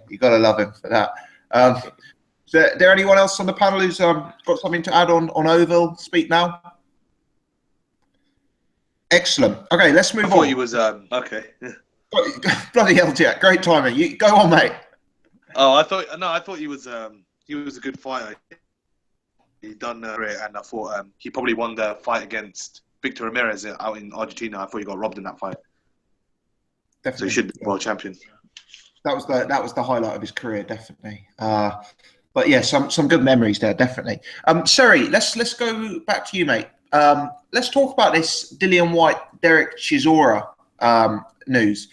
You've got to love him for that. Is there anyone else on the panel who's got something to add on Oval? Speak now. Excellent. Okay, let's move on. I thought he was okay. Bloody hell, Jack! Great timing. You go on, mate. Oh, I thought he was a good fighter. He done and I thought he probably won the fight against Victor Ramirez out in Argentina. I thought he got robbed in that fight. Definitely. So he should be world champion. That was the highlight of his career, definitely. But yeah, some good memories there, definitely. Suri, let's go back to you, mate. Let's talk about this Dillian Whyte, Derek Chisora news.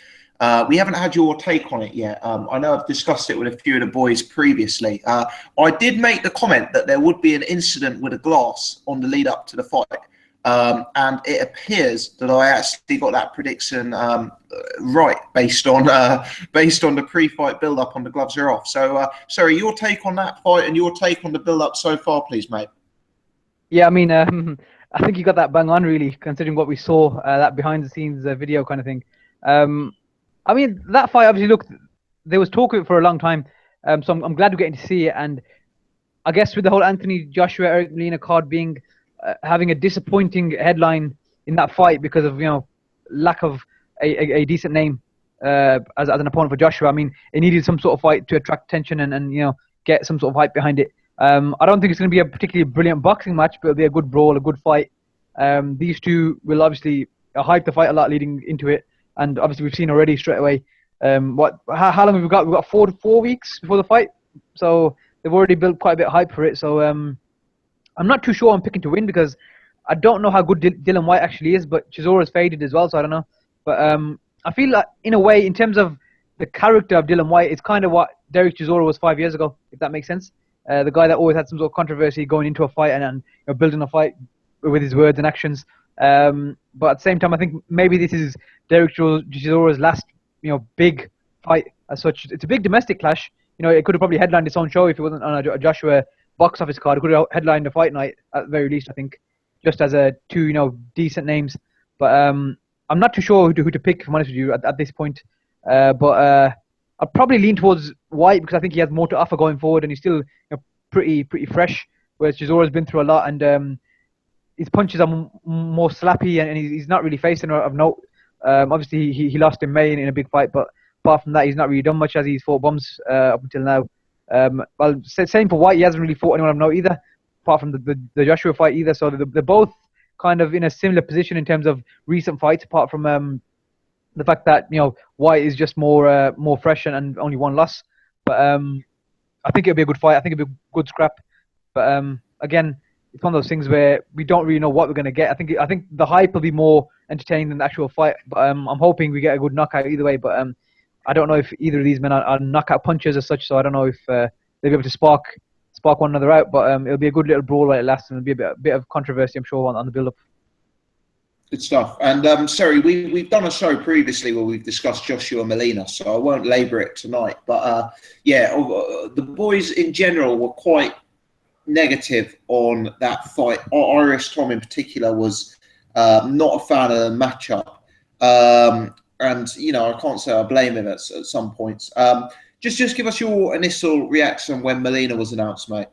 We haven't had your take on it yet. I know I've discussed it with a few of the boys previously. I did make the comment that there would be an incident with a glass on the lead up to the fight. And it appears that I actually got that prediction right based on the pre-fight build-up on the gloves are off. So, sorry, your take on that fight and your take on the build-up so far, please, mate. Yeah, I mean, I think you got that bang on, really, considering what we saw, that behind-the-scenes video kind of thing. I mean, that fight, obviously, look, there was talk of it for a long time, so I'm glad we're getting to see it. And I guess with the whole Anthony Joshua Eric Molina card being having a disappointing headline in that fight because of lack of a decent name as an opponent for Joshua. I mean, it needed some sort of fight to attract attention and get some sort of hype behind it. I don't think it's going to be a particularly brilliant boxing match, but it'll be a good brawl, a good fight. These two will obviously hype the fight a lot leading into it, and obviously we've seen already straight away. How long have we got? We've got 4 weeks before the fight, so they've already built quite a bit of hype for it. So I'm not too sure I'm picking to win because I don't know how good Dylan White actually is, but Chisora's faded as well, so I don't know. But I feel like, in a way, in terms of the character of Dylan White, it's kind of what Derek Chisora was 5 years ago, if that makes sense. The guy that always had some sort of controversy going into a fight and building a fight with his words and actions. But at the same time, I think maybe this is Derek Chisora's last big fight as such. It's a big domestic clash. It could have probably headlined its own show if it wasn't on a Joshua box office card. It could have headlined a fight night at the very least, I think, just as two decent names. But I'm not too sure who to pick, if I'm honest with you, at this point. But I'll probably lean towards White because I think he has more to offer going forward, and he's still pretty fresh, whereas Chisora's been through a lot, and his punches are more slappy, and he's not really facing of note. Obviously, he lost in May in a big fight, but apart from that, he's not really done much as he's fought bums up until now. Well, same for White. He hasn't really fought anyone of note either, apart from the Joshua fight either. So they're both kind of in a similar position in terms of recent fights, apart from the fact that White is just more fresh and only one loss. But I think it'll be a good fight. I think it'll be a good scrap. But again, it's one of those things where we don't really know what we're going to get. I think the hype will be more entertaining than the actual fight. But I'm hoping we get a good knockout either way. But I don't know if either of these men are knockout punchers as such. So I don't know if they'll be able to spark one another out. But it'll be a good little brawl while it lasts, and it'll be a bit of controversy, I'm sure, on the build-up. Good stuff. And sorry, we've done a show previously where we've discussed Joshua Molina, so I won't labour it tonight. But the boys in general were quite negative on that fight. Irish Tom in particular was not a fan of the matchup, and I can't say I blame him at some points. Just give us your initial reaction when Molina was announced, mate.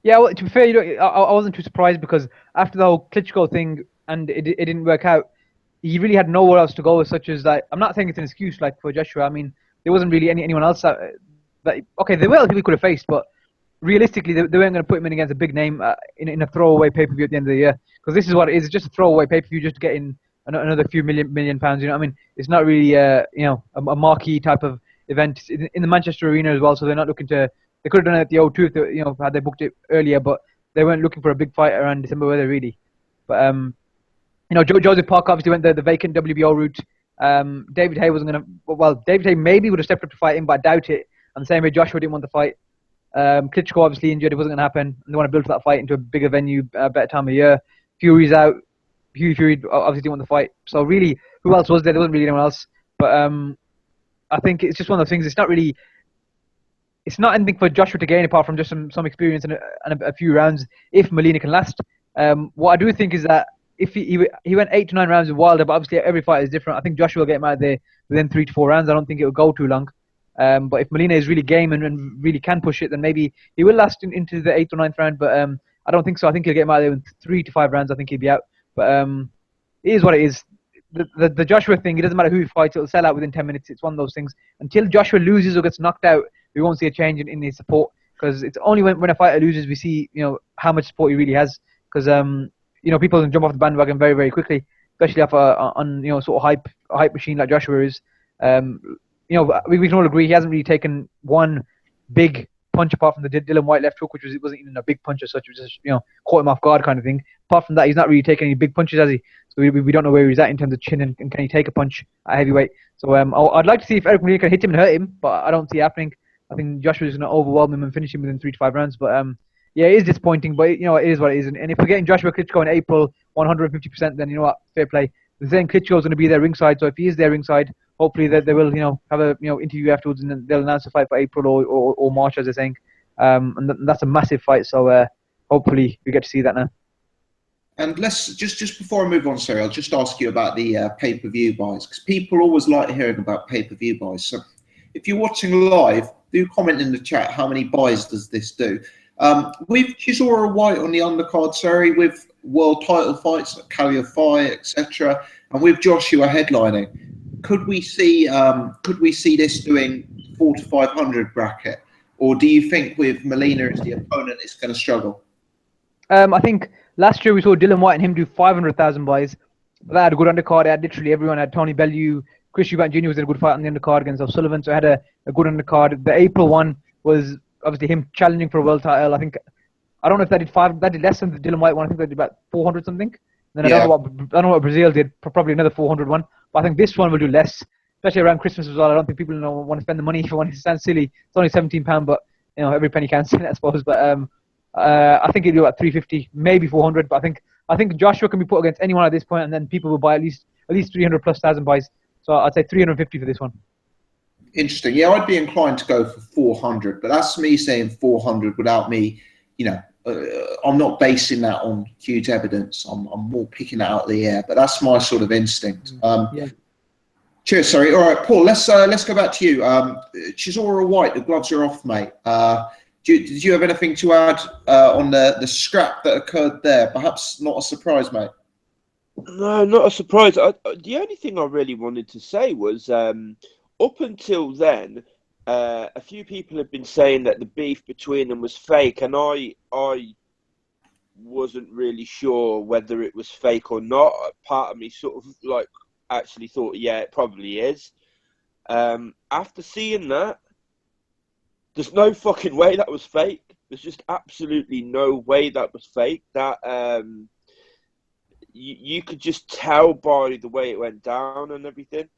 Yeah, well, to be fair, I wasn't too surprised because after the whole Klitschko thing and it didn't work out, he really had nowhere else to go, such as that. I'm not saying it's an excuse like for Joshua. I mean, there wasn't really anyone else that okay, there were other people he could have faced, but realistically, they weren't going to put him in against a big name in a throwaway pay-per-view at the end of the year, because this is what it is. It's just a throwaway pay-per-view just to get in another few million pounds. I mean, it's not really a marquee type of event. It's in the Manchester Arena as well, so they're not looking to. They could have done it at the O2 if they, had they booked it earlier, but they weren't looking for a big fight around December weather really. But Joseph Park obviously went the vacant WBO route. David Hay wasn't going to. Well, David Hay maybe would have stepped up to fight him, but I doubt it. And the same way Joshua didn't want the fight. Klitschko obviously injured. It wasn't going to happen. And they want to build for that fight into a bigger venue, a better time of year. Fury's out. Fury obviously didn't want the fight. So really, who else was there? There wasn't really anyone else. But I think it's just one of those things. It's not anything for Joshua to gain apart from just some experience and a few rounds if Molina can last. What I do think is that if he went 8 to 9 rounds with Wilder, but obviously every fight is different. I think Joshua will get him out there within 3 to 4 rounds. I don't think it will go too long. But if Molina is really game and really can push it, then maybe he will last into the 8th or 9th round. But I don't think so. I think he'll get him out there in 3 to 5 rounds. I think he'll be out. But it is what it is. The Joshua thing, it doesn't matter who he fights, it'll sell out within 10 minutes. It's one of those things. Until Joshua loses or gets knocked out, we won't see a change in his support, because it's only when a fighter loses we see how much support he really has, because people can jump off the bandwagon very, very quickly, especially on sort of hype machine like Joshua is. We can all agree he hasn't really taken one big punch apart from the Dylan White left hook, which wasn't even a big punch as such. It was just caught him off guard kind of thing. Apart from that, he's not really taken any big punches, has he? So we don't know where he's at in terms of chin and can he take a punch at heavyweight. So I'd like to see if Eric Molina can hit him and hurt him, but I don't see it happening. I think Joshua's going to overwhelm him and finish him within 3 to 5 rounds. But yeah, it is disappointing, but it is what it is. And if we're getting Joshua Klitschko in April 150%, then fair play. They're saying Klitschko's going to be there ringside, so if he is there ringside, hopefully they will have a interview afterwards, and then they'll announce the fight for April or March, as they're saying. And that's a massive fight, so hopefully we get to see that now. And let's just before I move on, sorry, I'll just ask you about the pay-per-view buys, because people always like hearing about pay-per-view buys. So if you're watching live, do comment in the chat how many buys does this do. With Chisora White on the undercard, sorry, with world title fights like Caliafai, etc., and with Joshua headlining, could we see this doing 4 to 500 bracket, or do you think with Molina as the opponent, it's going to struggle? I think last year we saw Dylan White and him do 500,000 buys. They had a good undercard. They had literally everyone. Had Tony Bellew, Chris Eubank Jr. was in a good fight on the undercard against O'Sullivan, so I had a good undercard. The April one was obviously him challenging for a world title. I think I don't know if that did less than the Dylan White one. I think they did about 400 something. Then I don't know what Brazil did. Probably another 400 one. But I think this one will do less, especially around Christmas as well. I don't think people want to spend the money for one. It sounds silly. It's only £17, but every penny counts, I suppose. But I think it'll do about 350, maybe 400. But I think Joshua can be put against anyone at this point, and then people will buy at least 300 plus thousand buys. So I'd say 350 for this one. Interesting. Yeah, I'd be inclined to go for 400, but that's me saying 400 without me, I'm not basing that on huge evidence. I'm more picking that out of the air, but that's my sort of instinct. Yeah. Cheers, sorry. All right, Paul, let's go back to you. Chisora White, the gloves are off, mate. Did you have anything to add on the scrap that occurred there? Perhaps not a surprise, mate. No, not a surprise. The only thing I really wanted to say was up until then, a few people have been saying that the beef between them was fake, and I wasn't really sure whether it was fake or not. Part of me sort of actually thought, yeah, it probably is. After seeing that, there's no fucking way that was fake. There's just absolutely no way that was fake. That you could just tell by the way it went down and everything.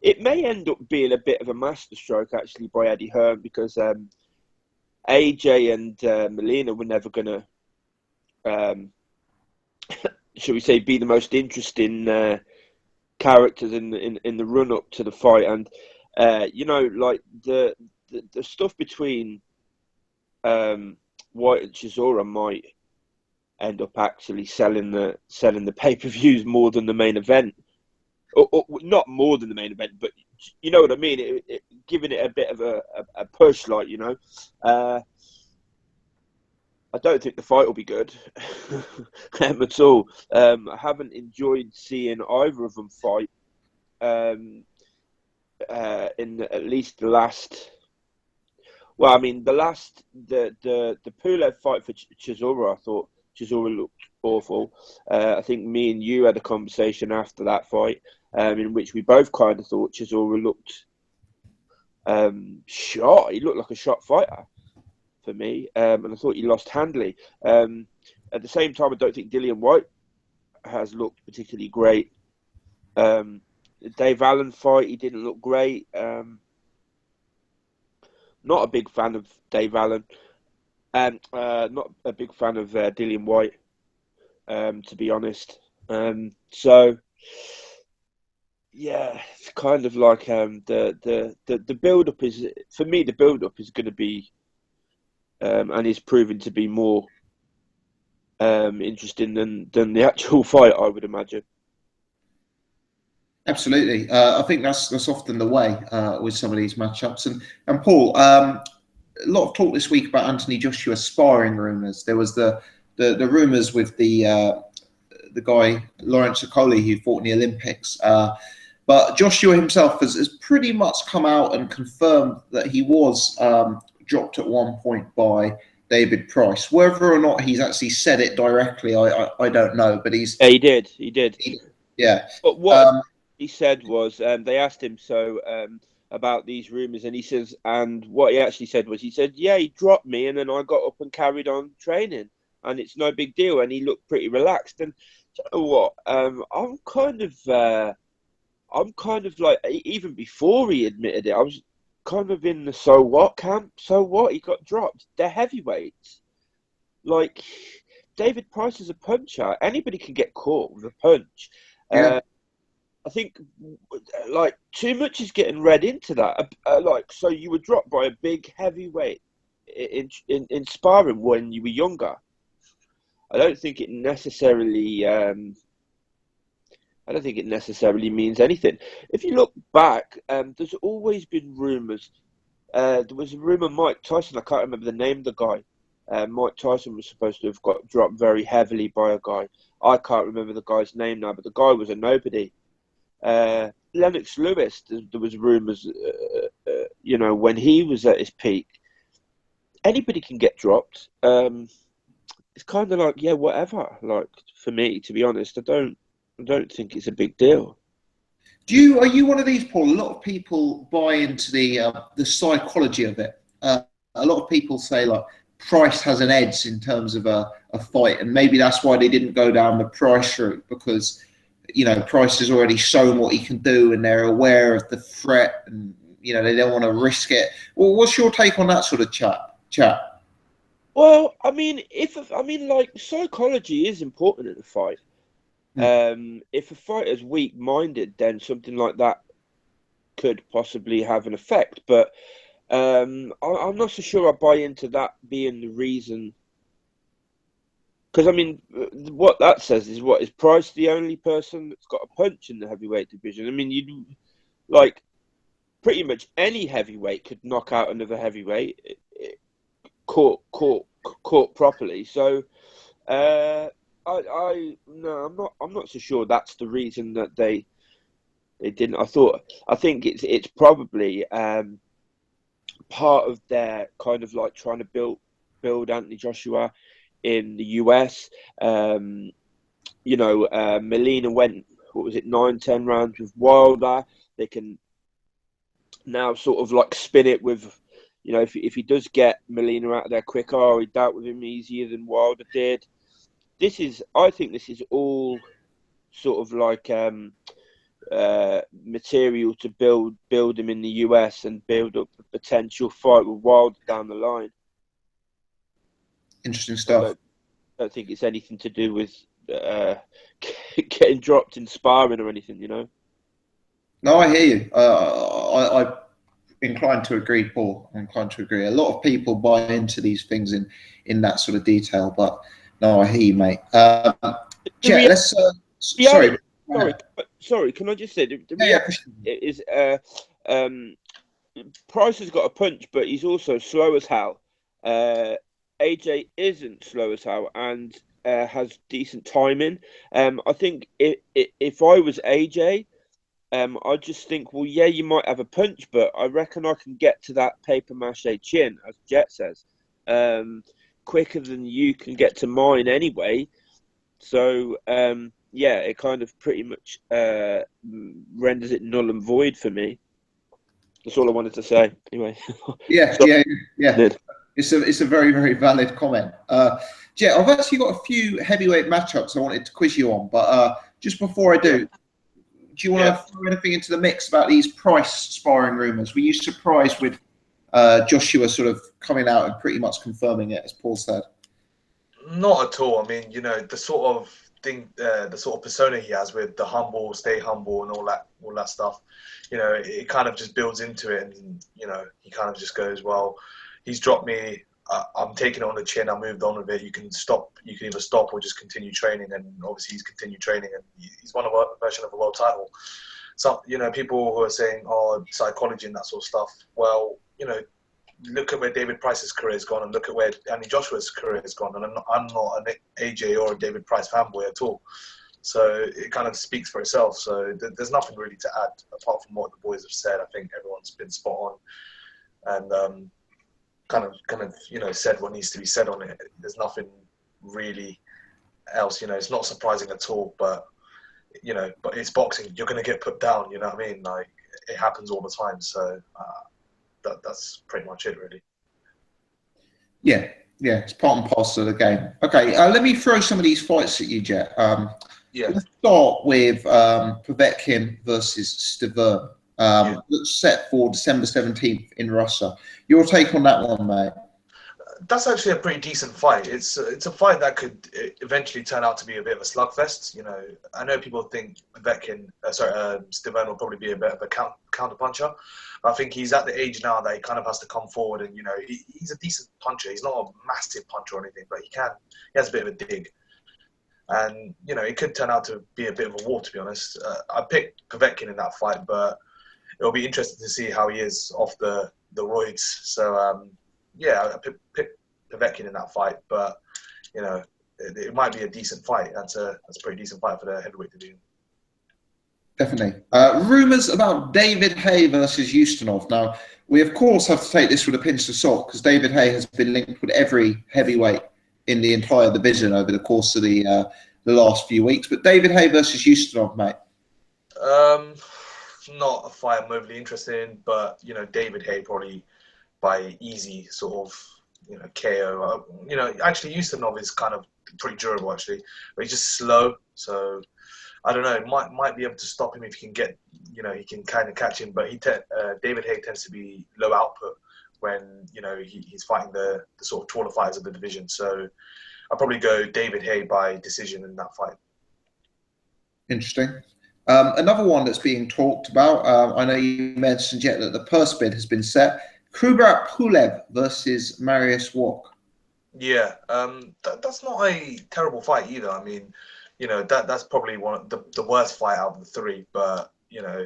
It may end up being a bit of a masterstroke actually by Eddie Hearn, because AJ and Molina were never gonna, shall we say, be the most interesting characters in the run up to the fight, and the stuff between White and Chisora might end up actually selling the pay-per-views more than the main event, or not more than the main event, but you know what I mean. Giving it a bit of a push, I don't think the fight will be good at all. I haven't enjoyed seeing either of them fight in at least the last. Well, I mean, the Pulev fight for Chisora, I thought Chisora looked awful. I think me and you had a conversation after that fight, in which we both kind of thought Chisora looked shot. He looked like a shot fighter for me, and I thought he lost handily. At the same time, I don't think Dillian White has looked particularly great. The Dave Allen fight, he didn't look great. Not a big fan of Dave Allen, and not a big fan of Dillian White, to be honest. So yeah, it's kind of like the build up is, for me, the build up is going to be and is proving to be more interesting than the actual fight, I would imagine. Absolutely. I think that's often the way with some of these matchups. And Paul, a lot of talk this week about Anthony Joshua sparring rumours. There was the rumours with the guy Lawrence Okoli who fought in the Olympics. But Joshua himself has pretty much come out and confirmed that he was dropped at one point by David Price. Whether or not he's actually said it directly, I don't know. But he did. Yeah. But what he said was, they asked him about these rumours, and he says, and what he actually said was, he said, yeah, he dropped me, and then I got up and carried on training, and it's no big deal, and he looked pretty relaxed. And you know what? I'm kind of like, even before he admitted it, I was kind of in the so what camp. So what? He got dropped. They're heavyweights. Like, David Price is a puncher. Anybody can get caught with a punch. Yeah. I think, too much is getting read into that. So you were dropped by a big heavyweight in sparring when you were younger. I don't think it necessarily. I don't think it necessarily means anything. If you look back, there's always been rumours. There was a rumour Mike Tyson, I can't remember the name of the guy. Mike Tyson was supposed to have got dropped very heavily by a guy. I can't remember the guy's name now, but the guy was a nobody. Lennox Lewis, there was rumours, when he was at his peak. Anybody can get dropped. It's kind of like, yeah, whatever. Like, for me, to be honest, I don't think it's a big deal. Are you one of these, Paul? A lot of people buy into the psychology of it. A lot of people say like Price has an edge in terms of a fight, and maybe that's why they didn't go down the Price route, because Price has already shown what he can do, and they're aware of the threat, and they don't want to risk it. Well, what's your take on that sort of chat? Well, I mean, psychology is important in a fight. If a fighter's weak-minded, then something like that could possibly have an effect. But I'm not so sure I buy into that being the reason. Because, I mean, what that says is, is Price the only person that's got a punch in the heavyweight division? I mean, pretty much any heavyweight could knock out another heavyweight, caught properly. So, no, I'm not so sure that's the reason that they didn't. I think it's probably part of their kind of like trying to build Anthony Joshua in the US. Molina went, 9-10 rounds with Wilder. They can now sort of like spin it with, if he does get Molina out of there quicker, or he dealt with him easier than Wilder did. I think this is all sort of like material to build him in the US and build up a potential fight with Wilder down the line. Interesting stuff. I don't think it's anything to do with getting dropped in sparring or anything, No, I hear you. I'm inclined to agree, Paul. I'm inclined to agree. A lot of people buy into these things in that sort of detail, but no, I hear you, mate. Jet, let's. Sorry. Can I just say the reaction is Price has got a punch, but he's also slow as hell. AJ isn't slow as hell and has decent timing. I think if I was AJ, I just think, well, yeah, you might have a punch, but I reckon I can get to that paper mache chin, as Jet says, quicker than you can get to mine anyway. So, it kind of pretty much renders it null and void for me. That's all I wanted to say. Anyway. Yeah. It's a very, very valid comment. Jet, I've actually got a few heavyweight matchups I wanted to quiz you on, but just before I do you want to throw anything into the mix about these Price sparring rumours? Were you surprised with Joshua sort of coming out and pretty much confirming it, as Paul said? Not at all. I mean, the sort of thing, the sort of persona he has with the humble, stay humble, and all that stuff. It kind of just builds into it, and he kind of just goes, well, he's dropped me. I'm taking it on the chin. I moved on with it. You can stop. You can either stop or just continue training. And obviously, he's continued training, and he's won a version of a world title. So people who are saying, "Oh, psychology and that sort of stuff." Well, look at where David Price's career has gone, and look at where Anthony Joshua's career has gone. And I'm not an AJ or a David Price fanboy at all. So it kind of speaks for itself. So there's nothing really to add apart from what the boys have said. I think everyone's been spot on, and kind of said what needs to be said on it. There's nothing really else. It's not surprising at all. But but it's boxing. You're going to get put down. You know what I mean? Like, it happens all the time. So that's pretty much it, really. Yeah, it's part and parcel of the game. Okay, let me throw some of these fights at you, Jet. Let's start with Povetkin versus Stavern. Looks set for December 17th in Russia. Your take on that one, mate? that's actually a pretty decent fight. It's a fight that could eventually turn out to be a bit of a slugfest. You know, I know people think Stiverne will probably be a bit of a counter puncher. I think he's at the age now that he kind of has to come forward, and you know, he's a decent puncher. He's not a massive puncher or anything, but he has a bit of a dig. And you know, it could turn out to be a bit of a war. To be honest, I picked Povetkin in that fight, but it'll be interesting to see how he is off the roids. So yeah, I picked Povetkin in that fight, but you know, it might be a decent fight. That's a pretty decent fight for the heavyweight division. Definitely. Rumours about David Haye versus Ustinov. Now, we of course have to take this with a pinch of salt because David Haye has been linked with every heavyweight in the entire division over the course of the last few weeks. But David Haye versus Ustinov, mate. Not a fight I'm overly interested in, but you know, David Haye probably by easy sort of, you know, KO. You know, actually Ustinov is kind of pretty durable actually, but he's just slow. So I don't know. Might be able to stop him if he can get, you know, he can kind of catch him. But David Haye tends to be low output when, you know, he's fighting the sort of taller fighters of the division. So I'll probably go David Haye by decision in that fight. Interesting. Another one that's being talked about, I know you mentioned yet that the purse bid has been set. Kubrat Pulev versus Mariusz Wach. Yeah, that's not a terrible fight either. I mean, you know, that's probably one of the worst fight out of the three. But you know,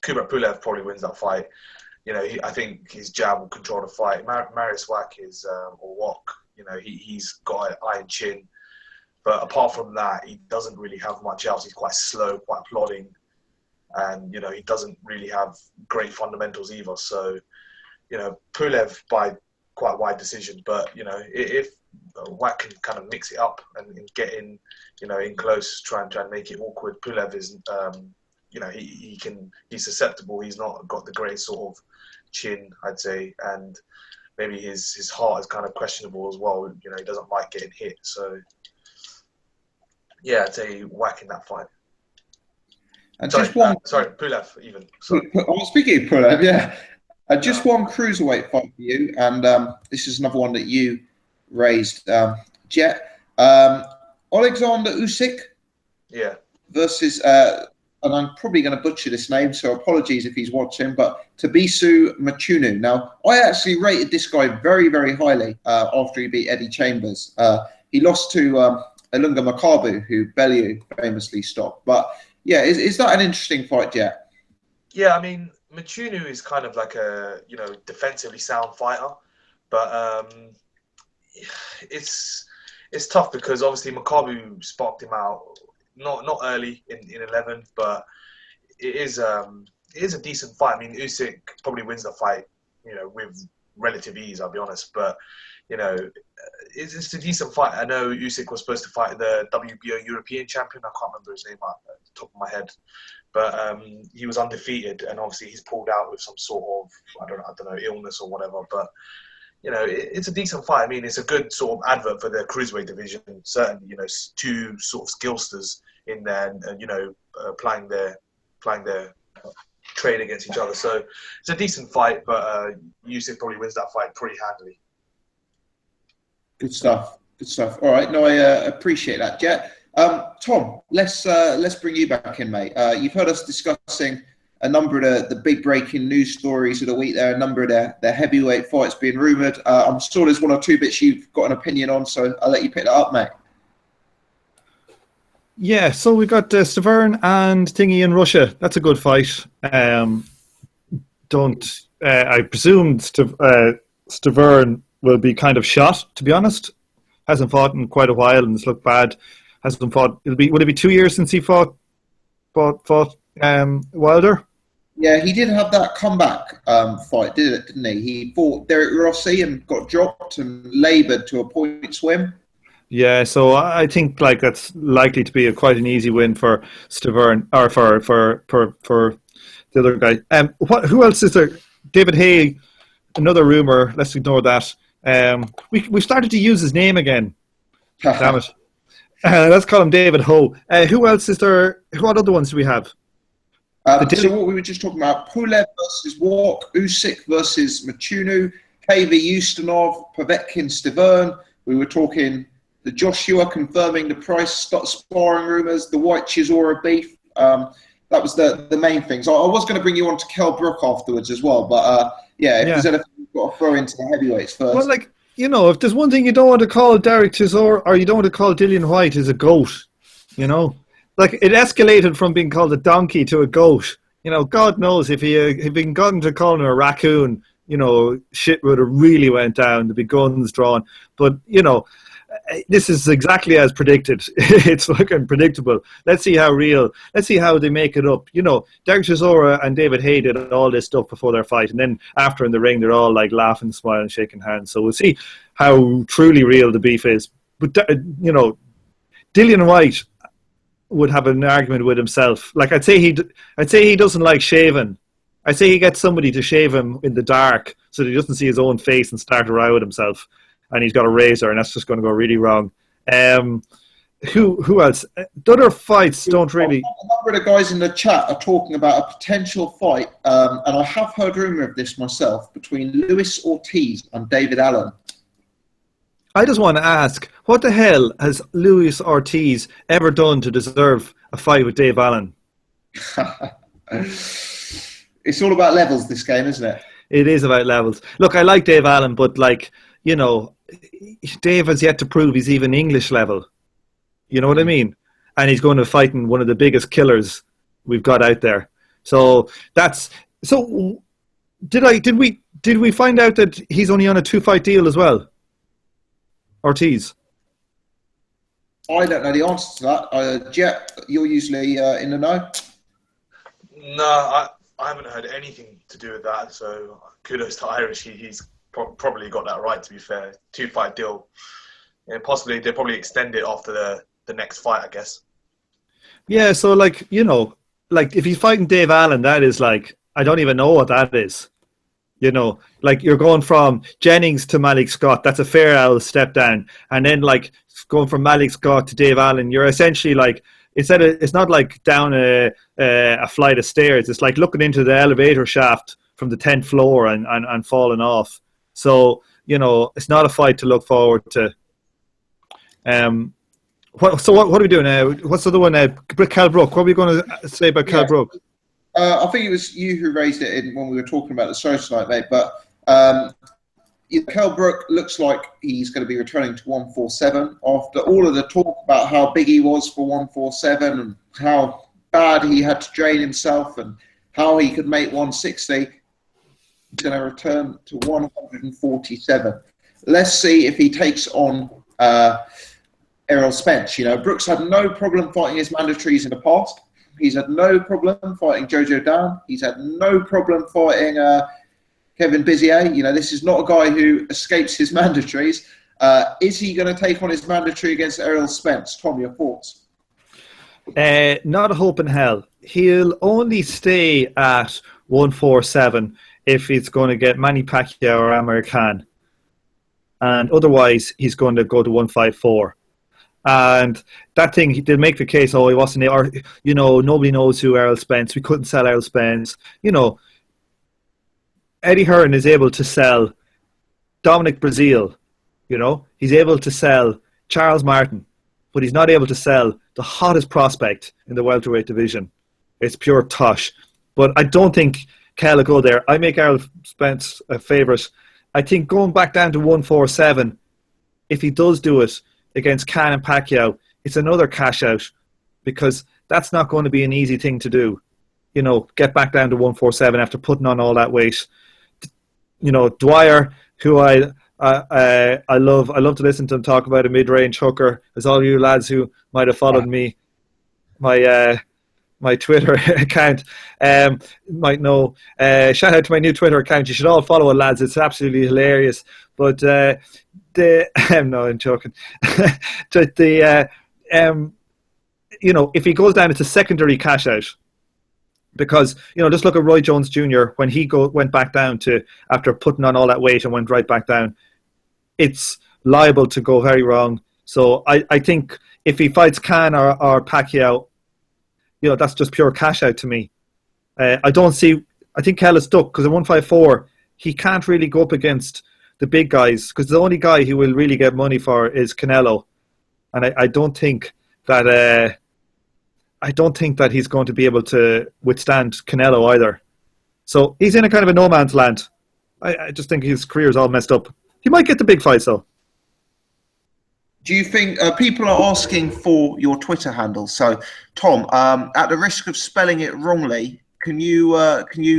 Kubrat Pulev probably wins that fight. You know, I think his jab will control the fight. Mariusz Wach is or Wach. You know, he's got an iron chin. But apart from that, he doesn't really have much else. He's quite slow, quite plodding. And, you know, he doesn't really have great fundamentals either. So, you know, Pulev by quite wide decision. But, you know, if Wach can kind of mix it up and get in, you know, in close, try and make it awkward. Pulev is, you know, he's susceptible. He's not got the great sort of chin, I'd say. And maybe his heart is kind of questionable as well. You know, he doesn't like getting hit. So, yeah, I'd say Wach in that fight. And sorry, just one. Pulev even. Sorry. I'm speaking of Pulev, yeah. Just one cruiserweight fight for you, and this is another one that you raised, Jet. Alexander Usyk. Yeah. Versus, and I'm probably going to butcher this name, so apologies if he's watching, but Tabisu Machunu. Now, I actually rated this guy very, very highly after he beat Eddie Chambers. He lost to Ilunga Makabu, who Bellew famously stopped. But yeah, is that an interesting fight, Jet? Yeah, I mean, Machunu is kind of like a, you know, defensively sound fighter, but it's tough because obviously Makabu sparked him out, not early in 11, but it is a decent fight. I mean, Usyk probably wins the fight, you know, with relative ease, I'll be honest, but you know, it's a decent fight. I know Usyk was supposed to fight the WBO European champion. I can't remember his name at the top of my head, but he was undefeated, and obviously he's pulled out with some sort of I don't know illness or whatever. But you know, it's a decent fight. I mean, it's a good sort of advert for the cruiserweight division. Certainly, you know, two sort of skillsters in there, and you know, playing their trade against each other. So it's a decent fight, but Usyk probably wins that fight pretty handily. Good stuff. Good stuff. All right. No, I appreciate that, Jet. Tom, let's bring you back in, mate. You've heard us discussing a number of the big breaking news stories of the week there, a number of the heavyweight fights being rumoured. I'm sure there's one or two bits you've got an opinion on, so I'll let you pick that up, mate. Yeah, so we got Stiverne and Thingy in Russia. That's a good fight. I presume Stiverne will be kind of shot, to be honest. Hasn't fought in quite a while and it's looked bad. Hasn't fought. Would it be 2 years since he fought Wilder? Yeah, he did have that comeback fight, didn't he? He fought Derek Rossi and got dropped and laboured to a point swim. Yeah, so I think like that's likely to be quite an easy win for Stiverne or for the other guy. Who else is there? David Haye, another rumour. Let's ignore that. We started to use his name again. Damn it. Let's call him David Ho. Who else is there? What other ones do we have? So what we were just talking about, Pulev versus Wach, Usyk versus Machunu, KV Ustinov, Povetkin Stiverne. We were talking the Joshua confirming the price sparring rumours, the White Chisora beef. That was the main things. I was going to bring you on to Kell Brook afterwards as well, but if there's anything you've got to throw into the heavyweights first. Well, like, you know, if there's one thing you don't want to call Derek Chisora, or you don't want to call Dillian White, is a goat. You know, like, it escalated from being called a donkey to a goat. You know, God knows if he had been gotten to calling him a raccoon, you know, shit would have really went down. There'd be guns drawn. But, you know, this is exactly as predicted. It's fucking predictable. Let's see how real. Let's see how they make it up. You know, Derek Chisora and David Haye did all this stuff before their fight, and then after in the ring, they're all like laughing, smiling, shaking hands. So we'll see how truly real the beef is. But you know, Dillian White would have an argument with himself. Like, I'd say he doesn't like shaving. I'd say he gets somebody to shave him in the dark so that he doesn't see his own face and start to row with himself. And he's got a razor, and that's just going to go really wrong. Who else? The other fights don't really. A number of the guys in the chat are talking about a potential fight, and I have heard rumour of this myself, between Luis Ortiz and David Allen. I just want to ask, what the hell has Luis Ortiz ever done to deserve a fight with Dave Allen? It's all about levels, this game, isn't it? It is about levels. Look, I like Dave Allen, but, like, you know, Dave has yet to prove he's even English level. You know what I mean? And he's going to fight in one of the biggest killers we've got out there. So that's so. Did we find out that he's only on a 2-fight deal as well? Ortiz. I don't know the answer to that. Jet, you're usually in the know. No, I haven't heard anything to do with that. So kudos to Irish. He's probably got that right, to be fair. 2-fight deal. And possibly they'll probably extend it after the next fight, I guess. Yeah, so, like, you know, like, if he's fighting Dave Allen, that is, like, I don't even know what that is. You know, like, you're going from Jennings to Malik Scott. That's a fair old step down. And then, like, going from Malik Scott to Dave Allen, you're essentially, like, it's not like down a flight of stairs. It's like looking into the elevator shaft from the 10th floor and falling off. So, you know, it's not a fight to look forward to. What are we doing now? What's the other one now? Kell Brook. What are we going to say about Kell Brook? I think it was you who raised it when we were talking about the show tonight, mate. But Kell Brook looks like he's going to be returning to 147 after all of the talk about how big he was for 147 and how bad he had to drain himself and how he could make 160. He's going to return to 147. Let's see if he takes on Errol Spence. You know, Brooks had no problem fighting his mandatories in the past. He's had no problem fighting Jojo Dan. He's had no problem fighting Kevin Bizier. You know, this is not a guy who escapes his mandatories. Is he going to take on his mandatory against Errol Spence? Tom, your thoughts? Not a hope in hell. He'll only stay at 147 if he's going to get Manny Pacquiao or Amir Khan. And otherwise, he's going to go to 154. And that thing, they'll make the case, he wasn't, or, you know, nobody knows who Errol Spence, we couldn't sell Errol Spence. You know, Eddie Hearn is able to sell Dominic Breazeale, you know, he's able to sell Charles Martin, but he's not able to sell the hottest prospect in the welterweight division. It's pure tosh. But I don't think Kell will go there. I make Errol Spence a favourite. I think going back down to 147, if he does do it against Khan and Pacquiao, it's another cash out, because that's not going to be an easy thing to do. You know, get back down to 147 after putting on all that weight. You know, Dwyer, who I love to listen to him talk about a mid-range hooker. As all you lads who might have followed me, my Twitter account might know. Shout out to my new Twitter account. You should all follow it, lads. It's absolutely hilarious. But no, I'm joking. You know, if he goes down, it's a secondary cash out. Because, you know, just look at Roy Jones Jr. when he went back down to, after putting on all that weight and went right back down. It's liable to go very wrong. So I think if he fights Khan or Pacquiao, you know, that's just pure cash out to me. I think Kell is stuck because at 154, he can't really go up against the big guys, because the only guy who will really get money for is Canelo, and I don't think that he's going to be able to withstand Canelo either. So he's in a kind of a no man's land. I just think his career's all messed up. He might get the big fights though. Do you think people are asking for your Twitter handle? So, Tom, at the risk of spelling it wrongly, can you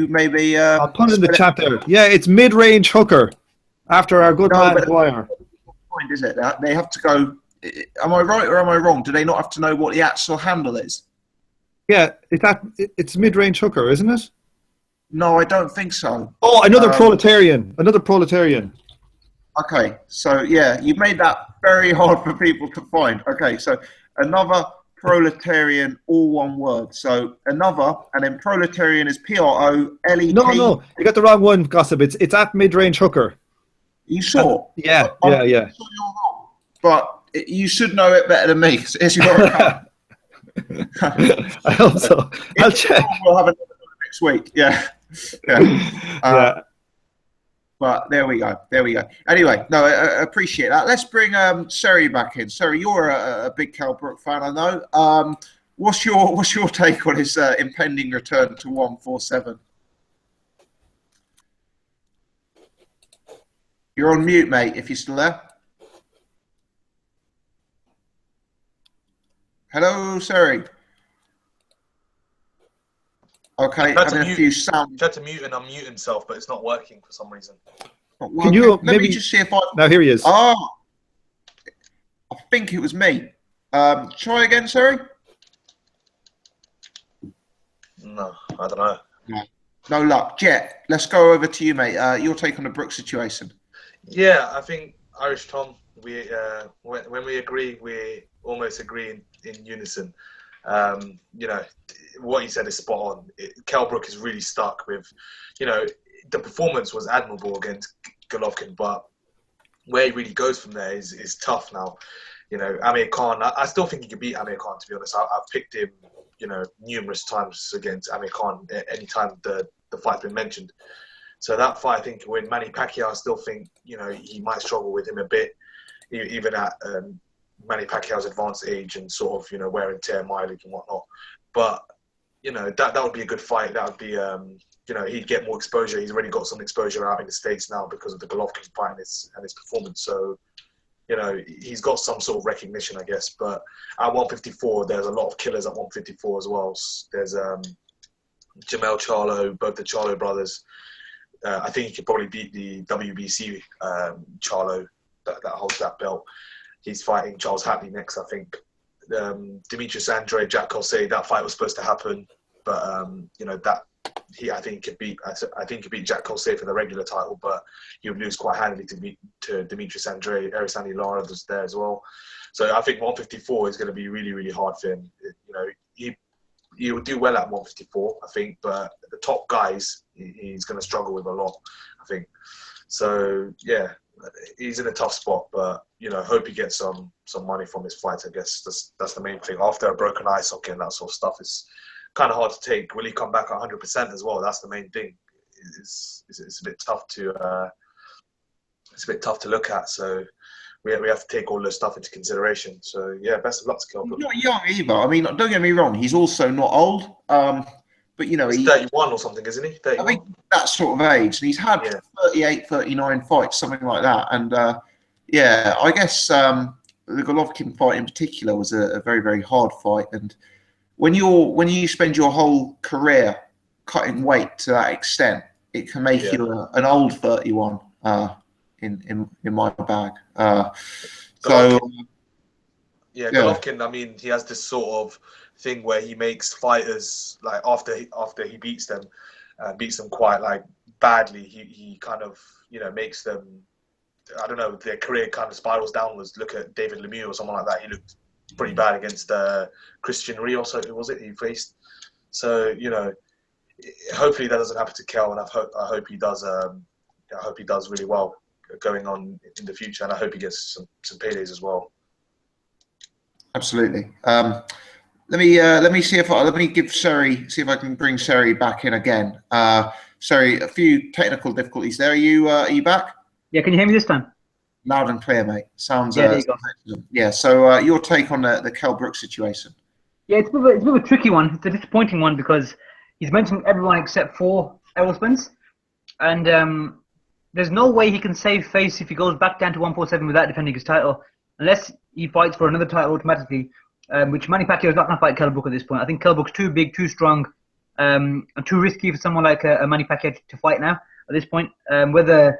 maybe? I'll put it in the chat there. Yeah, it's mid-range hooker after our good man Pacquaio. Point is it that they have to go? Am I right or am I wrong? Do they not have to know what the actual handle is? Yeah, it's mid-range hooker, isn't it? No, I don't think so. Oh, another proletarian. Okay, so yeah, you've made that very hard for people to find. Okay, so another proletarian, all one word. So another, and then proletarian is PROLET. No, you got the wrong one, Gossip. It's at mid-range hooker. You sure? Yeah. I'm sure you're wrong, but you should know it better than me. It's your account. I hope so. I'll check. We'll have another next week. Yeah. Yeah. But there we go. Anyway, no, I appreciate that. Let's bring Seri back in. Seri, you're a big Kell Brook fan, I know. What's your take on his impending return to 147? You're on mute, mate, if you're still there. Hello, Seri. Okay, having a few sound. Tried to mute and unmute himself, but it's not working for some reason. Can you Let me just see if I... Now here he is. Oh, I think it was me. Try again, Seri. No, I don't know. No luck. Jet, let's go over to you, mate. Your take on the Brook situation. Yeah, I think Irish Tom, we when we agree, we almost agree in unison. You know, what he said is spot on. Kell Brook is really stuck with, you know, the performance was admirable against Golovkin, but where he really goes from there is tough now. You know, Amir Khan, I still think he could beat Amir Khan, to be honest. I've picked him, you know, numerous times against Amir Khan anytime the fight's been mentioned. So that fight, I think, when Manny Pacquiao, I still think, you know, he might struggle with him a bit, even at Manny Pacquiao's advanced age and sort of, you know, wear and tear, mileage and whatnot. But, you know, that would be a good fight. That would be, you know, he'd get more exposure. He's already got some exposure out in the States now because of the Golovkin fight and his performance. So, you know, he's got some sort of recognition, I guess. But at 154, there's a lot of killers at 154 as well. There's Jamel Charlo, both the Charlo brothers. I think he could probably beat the WBC Charlo that holds that belt. He's fighting Charles Hatley next, I think. Demetrius Andrade, Jack Colsey, that fight was supposed to happen, but you know, I think he could beat Jack Colsey for the regular title, but he would lose quite handily to Demetrius Andrade. Erisani Lara was there as well. So I think 154 is going to be really, really hard for him. You know, he will do well at 154, I think, but the top guys he's going to struggle with a lot, I think. So yeah, he's in a tough spot, but you know, hope he gets some money from his fight. I guess that's the main thing. After a broken eye socket and that sort of stuff, it's kind of hard to take. Will he come back 100% as well? That's the main thing. It's a bit tough to look at. So we have to take all this stuff into consideration. So yeah, best of luck to Kell Brook. He's not young either. I mean, don't get me wrong. He's also not old. But you know, he's 31 or something, isn't he? 31? I think that sort of age, and he's had 38, 39 fights, something like that. And yeah, I guess the Golovkin fight in particular was a very, very hard fight. And when you spend your whole career cutting weight to that extent, it can make you an old 31 in my bag. Golovkin, I mean, he has this sort of thing where he makes fighters, like after he beats them quite like badly, he kind of, you know, makes them, I don't know, their career kind of spirals downwards. Look at David Lemieux or someone like that. He looked pretty bad against Christian Rios, who was it he faced? So, you know, hopefully that doesn't happen to Kell, and I hope he does really well going on in the future, and I hope he gets some paydays as well. Absolutely. Let me see let me give Seri, see if I can bring Seri back in again. Seri, a few technical difficulties there. Are you back? Yeah, can you hear me this time? Loud and clear, mate. Sounds Yeah, there you go. excellent. Yeah. So your take on the Kell Brook situation? Yeah, it's a bit of a tricky one. It's a disappointing one because he's mentioned everyone except for Errol Spence, and there's no way he can save face if he goes back down to 147 without defending his title, unless he fights for another title automatically, which Manny Pacquiao is not going to fight Kell Brook at this point. I think Kell Brook's too big, too strong, and too risky for someone like a Manny Pacquiao to fight now at this point. Whether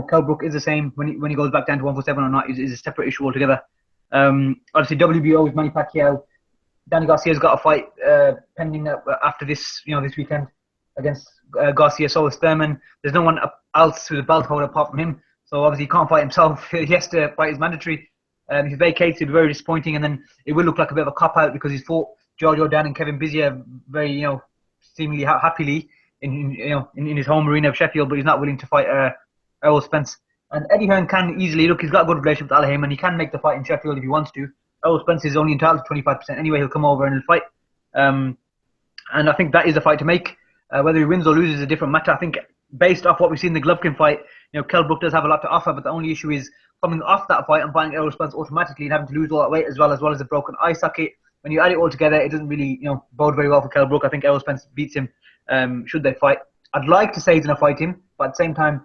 Kell Brook is the same when he goes back down to 147 or not is a separate issue altogether. Obviously, WBO with Manny Pacquiao. Danny Garcia's got a fight pending after this, this weekend against Garcia. So is Thurman. There's no one else who's a belt holder apart from him. So obviously he can't fight himself. He has to fight his mandatory. If he vacates, it's very disappointing, and then it will look like a bit of a cop out because he's fought Giorgio Dan and Kevin Bizier very, seemingly happily in his home arena of Sheffield, but he's not willing to fight Errol Spence. And Eddie Hearn can easily look. He's got a good relationship with Al Haym, and he can make the fight in Sheffield if he wants to. Errol Spence is only entitled to 25% anyway. He'll come over and he'll fight. And I think that is a fight to make. Whether he wins or loses is a different matter. I think based off what we've seen in the Golovkin fight, Kell Brook does have a lot to offer, but the only issue is coming off that fight and fighting Errol Spence automatically and having to lose all that weight as well as a broken eye socket. When you add it all together, it doesn't really bode very well for Kell Brook. I think Errol Spence beats him should they fight. I'd like to say he's going to fight him, but at the same time,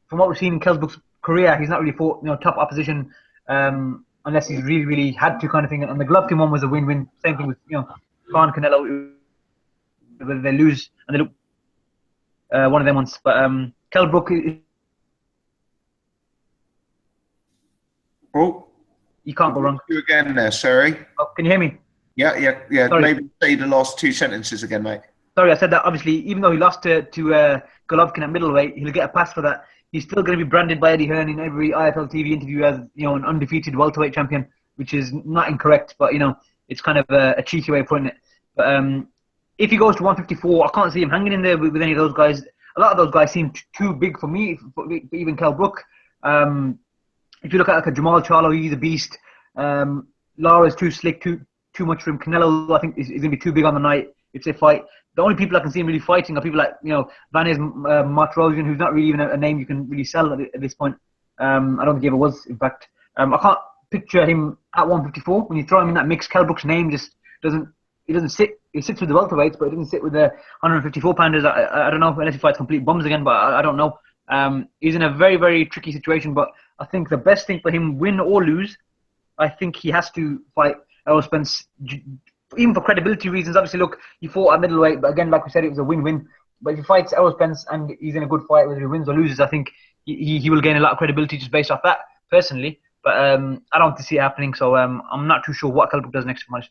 from what we've seen in Kell Brook's career, he's not really fought top opposition unless he's really, really had to kind of thing. And the Golovkin one was a win-win. Same thing with Khan, Canelo, whether they lose and they look one of them ones. But Kell Brook, you can't go wrong. You again there, sorry. Oh, can you hear me? Yeah. Sorry. Maybe say the last two sentences again, mate. Sorry, I said that. Obviously, even though he lost to Golovkin at middleweight, he'll get a pass for that. He's still going to be branded by Eddie Hearn in every IFL TV interview as an undefeated welterweight champion, which is not incorrect, but it's kind of a cheeky way of putting it. But if he goes to 154, I can't see him hanging in there with any of those guys. A lot of those guys seem too big for me, for even Kell Brook. If you look at like a Jamal Charlo, he's a beast. Lara's too slick, too much for him. Canelo, I think, is going to be too big on the night if they fight. The only people I can see him really fighting are people like, Vanez Matrosian, who's not really even a name you can really sell at this point. I don't think he ever was, in fact. I can't picture him at 154. When you throw him in that mix, Kell Brook's name just doesn't sit. He sits with the welterweights, but it doesn't sit with the 154-pounders. I don't know, unless he fights complete bums again, but I don't know. He's in a very, very tricky situation, but I think the best thing for him, win or lose, I think he has to fight Errol Spence, even for credibility reasons. Obviously, look, he fought at middleweight, but again, like we said, it was a win-win. But if he fights Errol Spence and he's in a good fight, whether he wins or loses, I think he will gain a lot of credibility just based off that, personally. But I don't see it happening, so I'm not too sure what Kell Brook does next month.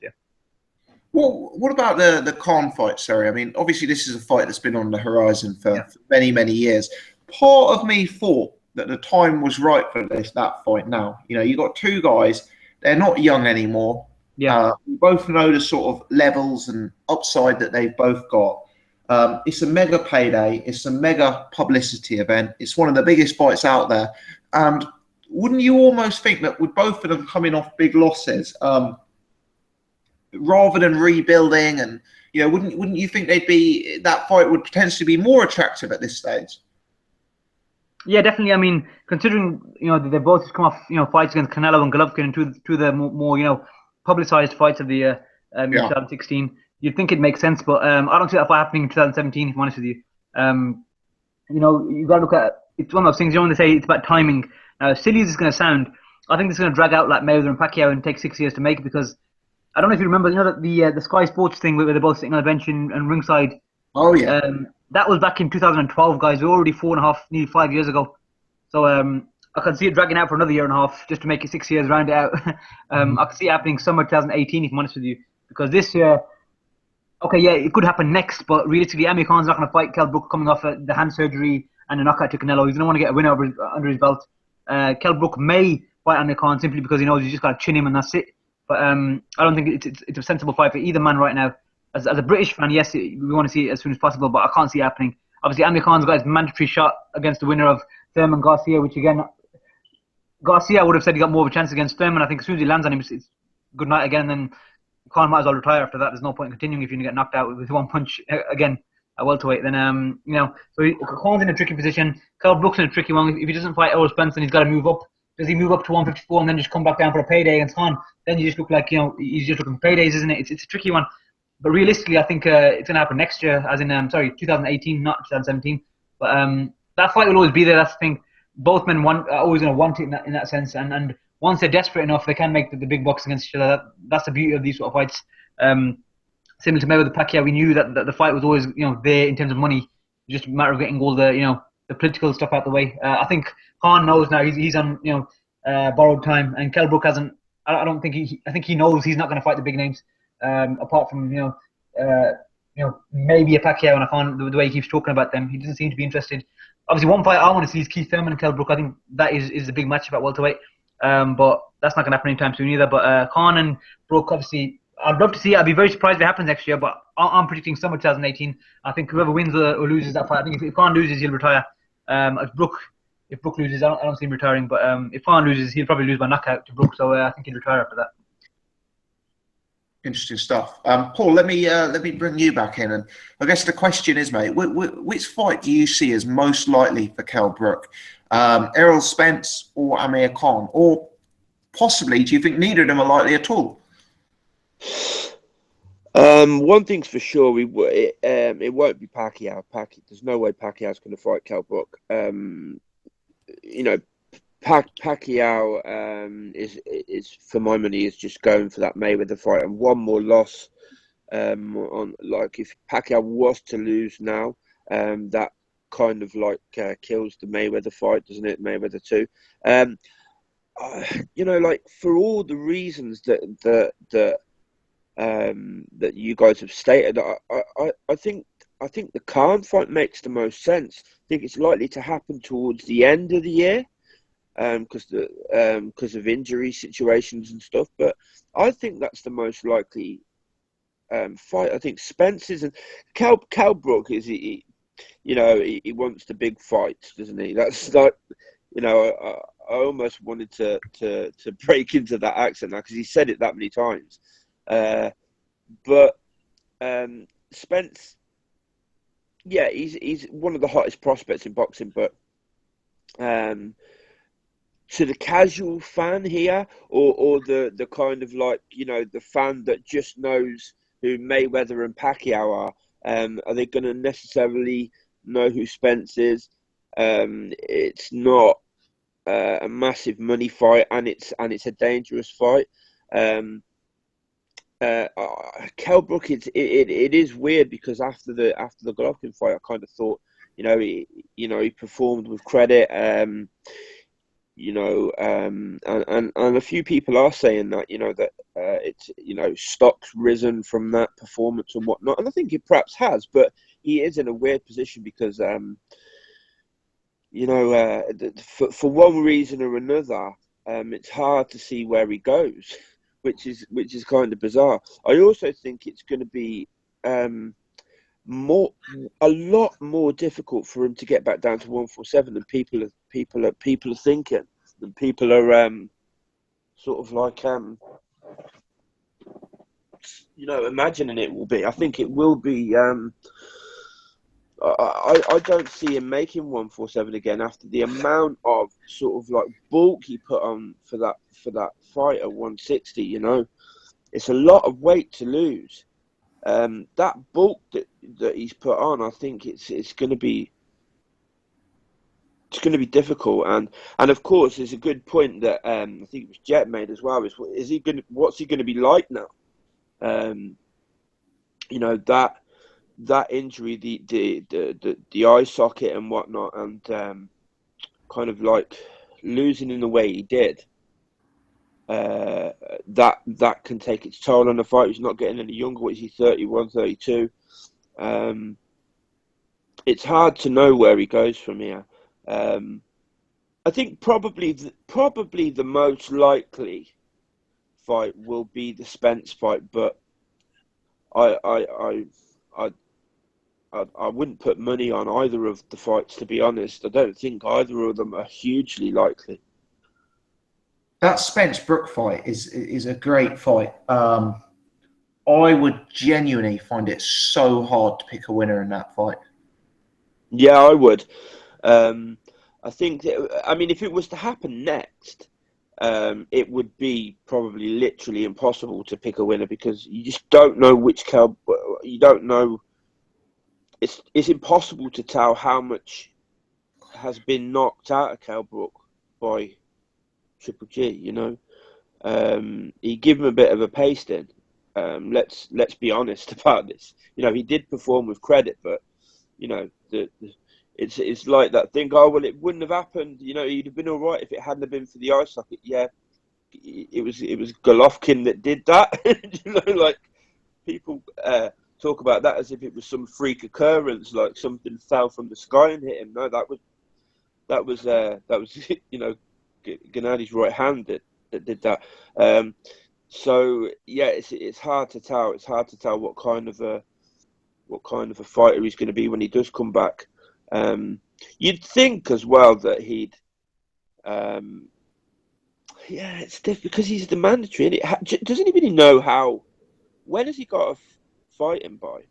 Well, what about the Khan fight, Sorry? I mean, obviously, this is a fight that's been on the horizon for many, many years. Part of me thought that the time was right for that fight now. You got two guys, they're not young anymore. Yeah. We both know the sort of levels and upside that they've both got. It's a mega payday. It's a mega publicity event. It's one of the biggest fights out there. And wouldn't you almost think that with both of them coming off big losses, rather than rebuilding, and wouldn't you think that fight would potentially be more attractive at this stage? Yeah, definitely. I mean, considering they both come off fights against Canelo and Golovkin, and two of the more publicized fights of the year in 2016, you'd think it makes sense, but I don't see that fight happening in 2017. If I'm honest with you, you got to look at it's one of those things. When they say it's about timing, silly as it's going to sound, I think it's going to drag out like Mayweather and Pacquiao and take 6 years to make it, because I don't know if you remember, the Sky Sports thing where they're both sitting on the bench and ringside. Oh yeah. That was back in 2012, guys. We're already 4.5, nearly 5 years ago. So I can see it dragging out for another year and a half just to make it 6 years, round it out. I can see it happening summer 2018, if I'm honest with you, because this year, okay, yeah, it could happen next, but realistically, Amir Khan's not going to fight Kell Brook coming off the hand surgery and a knockout to Canelo. He's going to want to get a win under his belt. Kell Brook may fight Amir Khan simply because he knows he's just got to chin him and that's it. But I don't think it's a sensible fight for either man right now. As a British fan, yes, we want to see it as soon as possible, but I can't see it happening. Obviously, Amir Khan's got his mandatory shot against the winner of Thurman Garcia, which again, Garcia would have said he got more of a chance against Thurman. I think as soon as he lands on him, it's good night again. Then Khan might as well retire after that. There's no point in continuing if you're going to get knocked out with one punch again. at welterweight, then so Khan's in a tricky position. Kell Brook's in a tricky one. If he doesn't fight Errol Spence, then he's got to move up. Does he move up to 154 and then just come back down for a payday against Khan? Then you just look like he's just looking for paydays, isn't it? It's a tricky one. But realistically, I think it's going to happen next year, as in 2018, not 2017. But that fight will always be there. That's the thing. Both men are always going to want it in that sense. And once they're desperate enough, they can make the big bucks against each other. That's the beauty of these sort of fights. Similar to Mayweather Pacquiao, we knew that the fight was always there in terms of money. Just a matter of getting all the the political stuff out the way. I think Khan knows now he's on borrowed time, and Kell Brook hasn't. I don't think I think he knows he's not going to fight the big names. Apart from maybe a Pacquiao and a Khan, the way he keeps talking about them, he doesn't seem to be interested. Obviously, one fight I want to see is Keith Thurman and Kell Brook. I think that is a big matchup at welterweight, but that's not going to happen anytime soon either. But Khan and Brook, obviously, I'd love to see it. I'd be very surprised if it happens next year, but I'm predicting summer 2018. I think whoever wins or loses that fight, I think if Khan loses, he'll retire. If Brook loses, I don't see him retiring. But if Khan loses, he'll probably lose by knockout to Brook. So I think he'll retire after that. Interesting stuff. Paul, let me bring you back in, and I guess the question is, mate, which fight do you see as most likely for Kell Brook? Errol Spence or Amir Khan, or possibly do you think neither of them are likely at all? One thing's for sure, it won't be Pacquiao. There's no way Pacquiao's going to fight Kell Brook. Pacquiao is for my money is just going for that Mayweather fight, and one more loss if Pacquiao was to lose now, that kind of kills the Mayweather fight, doesn't it? Mayweather 2. For all the reasons that you guys have stated, I think the Khan fight makes the most sense. I think it's likely to happen towards the end of the year, because of injury situations and stuff. But I think that's the most likely fight. I think Spence's and Kell Brook is he wants the big fights, doesn't he? That's like I almost wanted to break into that accent now because he said it that many times. But Spence, yeah, he's one of the hottest prospects in boxing, but to the casual fan here, or the kind of the fan that just knows who Mayweather and Pacquiao are they going to necessarily know who Spence is? It's not a massive money fight, and it's a dangerous fight. Kell Brook, it is weird because after the Golovkin fight, I kind of thought, he performed with credit, and a few people are saying that, that it's stocks risen from that performance and whatnot, and I think it perhaps has, but he is in a weird position because for one reason or another, it's hard to see where he goes, which is kind of bizarre. I also think it's going to be a lot more difficult for him to get back down to 147 than people are thinking, than people are imagining it will be. I think it will be. I don't see him making 147 again after the amount of bulk he put on for that fight at 160. It's a lot of weight to lose. That bulk that he's put on, I think it's going to be difficult. And of course, there's a good point that I think it was Jet made as well. What's he going to be like now? That injury, the eye socket and whatnot, and kind of losing in the way he did, that can take its toll on the fight. He's not getting any younger. What is he, 31, 32? It's hard to know where he goes from here. I think probably the most likely fight will be the Spence fight, but I wouldn't put money on either of the fights, to be honest. I don't think either of them are hugely likely. That Spence Brook fight is a great fight. I would genuinely find it so hard to pick a winner in that fight. Yeah, I would. I think that, I mean, if it was to happen next, it would be probably literally impossible to pick a winner because you just don't know which Kell. You don't know. It's impossible to tell how much has been knocked out of Kell Brook by Triple G. You know, he gave him a bit of a pasting. Let's be honest about this. You know, he did perform with credit, but you know, it's like that thing. Oh well, it wouldn't have happened. You know, he'd have been all right if it hadn't have been for the eye socket. Yeah, it was Golovkin that did that. You know, like people talk about that as if it was some freak occurrence, like something fell from the sky and hit him. No, that was you know, Gennadi's right hand that did that. So yeah, it's hard to tell. It's hard to tell what kind of a fighter he's going to be when he does come back. You'd think as well that he'd. Yeah, it's difficult because he's the mandatory. Does anybody know how? When has he got a fighting by?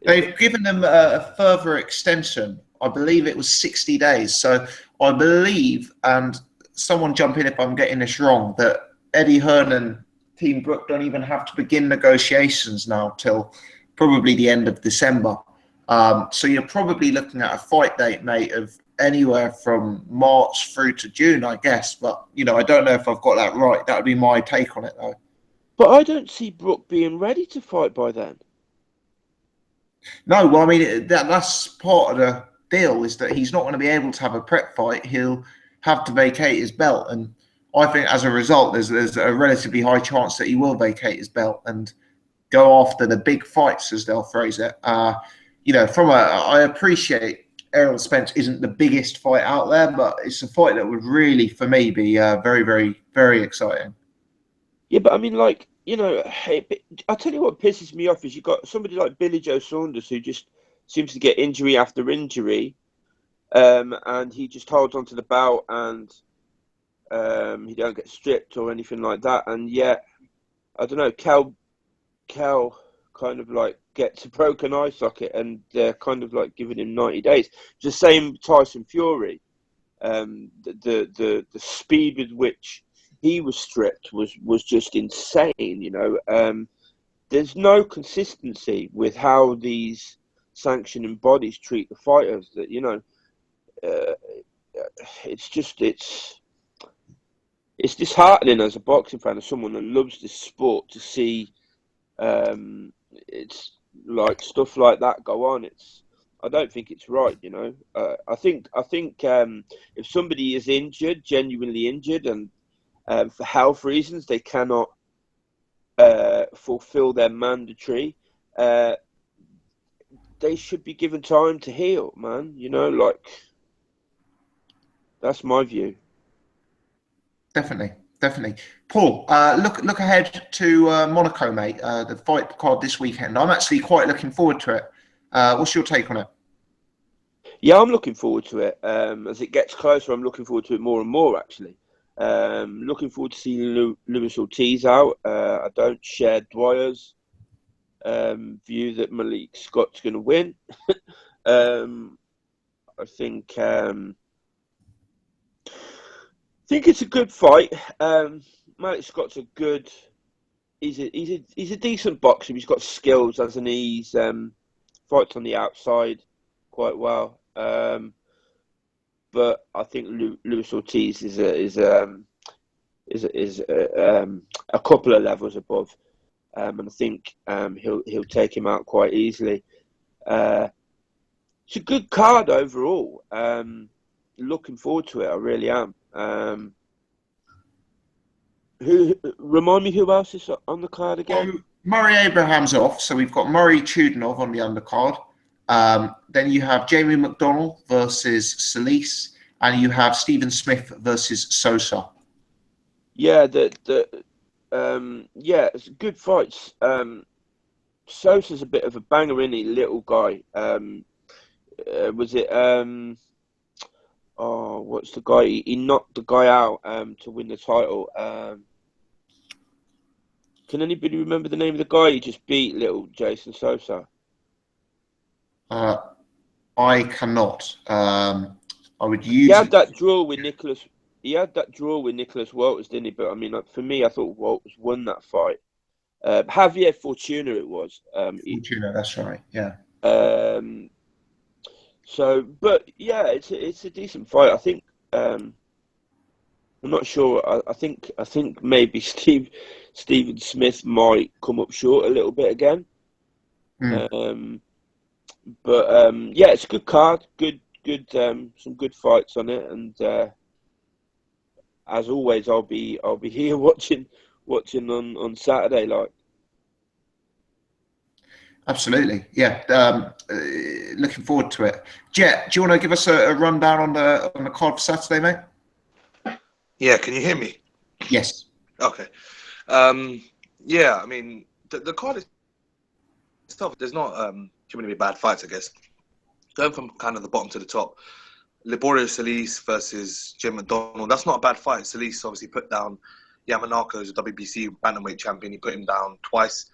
They've given them a further extension. I believe it was 60 days. So I believe, and someone jump in if I'm getting this wrong, that Eddie Hearn and Team Brook don't even have to begin negotiations now till probably the end of December. So you're probably looking at a fight date, mate, of anywhere from March through to June, I guess. But, you know, I don't know if I've got that right. That would be my take on it, though. But I don't see Brook being ready to fight by then. No, well, I mean, that's part of the deal is that he's not going to be able to have a prep fight. He'll have to vacate his belt. And I think as a result, there's a relatively high chance that he will vacate his belt and go after the big fights, as they'll phrase it. You know, I appreciate Errol Spence isn't the biggest fight out there, but it's a fight that would really, for me, be very, very, very exciting. Yeah, but I mean, like, you know, I'll tell you what pisses me off is you've got somebody like Billy Joe Saunders who just seems to get injury after injury, and he just holds onto the belt and he don't get stripped or anything like that. And yet, I don't know, Kel kind of like gets a broken eye socket and they're kind of like giving him 90 days. It's the same Tyson Fury. The speed with which he was stripped was just insane, you know. There's no consistency with how these sanctioning bodies treat the fighters. That, you know, it's disheartening as a boxing fan, as someone that loves this sport, to see it's like stuff like that go on. I don't think it's right, you know. I think if somebody is injured, genuinely injured, and for health reasons they cannot fulfill their mandatory, they should be given time to heal, man. You know, like, that's my view. Definitely. Paul, look ahead to Monaco, mate. The fight card this weekend. I'm actually quite looking forward to it. What's your take on it? Yeah, I'm looking forward to it. As it gets closer, I'm looking forward to it more and more, actually. Looking forward to seeing Luis Ortiz out. I don't share Dwyer's view that Malik Scott's going to win. I think it's a good fight. Malik Scott's a good. He's a decent boxer. He's got skills, hasn't he? He's fights on the outside quite well. But I think Luis Ortiz is a couple of levels above, and I think he'll take him out quite easily. It's a good card overall. Looking forward to it. I really am. Who remind me who else is on the card again? Murray Abraham's off, so we've got Murray Chudinov on the undercard. Then you have Jamie McDonnell versus Solis, and you have Stephen Smith versus Sosa. Yeah, it's good fights. Sosa's a bit of a banger, isn't he? Little guy. Was it? What's the guy? He knocked the guy out to win the title. Can anybody remember the name of the guy he just beat, little Jason Sosa? I cannot. I would use. He had that draw with Nicholas. He had that draw with Nicholas Walters, didn't he? But I mean, for me, I thought Walters won that fight. Javier Fortuna, it was. Fortuna, that's right. Yeah. So, but yeah, it's a decent fight. I think. I'm not sure. I think maybe Stephen Smith might come up short a little bit again. But yeah, it's a good card. Good. Some good fights on it, and as always, I'll be here watching on Saturday. Like, absolutely, yeah. Looking forward to it. Jet, do you want to give us a rundown on the card for Saturday, mate? Yeah, can you hear me? Yes. Okay. Yeah, I mean the card itself. There's not too many bad fights, I guess. Going from kind of the bottom to the top, Liborio Solis versus Jim McDonald. That's not a bad fight. Solis obviously put down Yamanaka, who's a WBC bantamweight champion. He put him down twice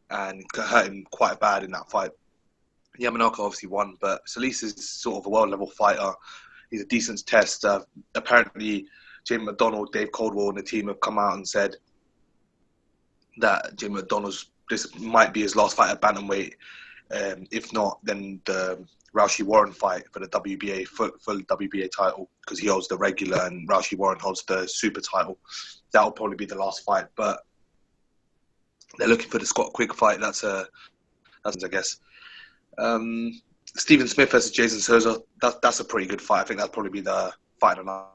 and hurt him quite bad in that fight. Yamanaka obviously won, but Solis is sort of a world-level fighter. He's a decent test. Apparently, Jim McDonald, Dave Coldwell, and the team have come out and said that Jim McDonald's this might be his last fight at bantamweight. If not, then the Raushi Warren fight for the WBA full WBA title, because he holds the regular and Raushi Warren holds the super title. That will probably be the last fight, but they're looking for the Scott Quigg fight. That's I guess. Stephen Smith versus Jason Souza. That's a pretty good fight. I think that'll probably be the fight of the night.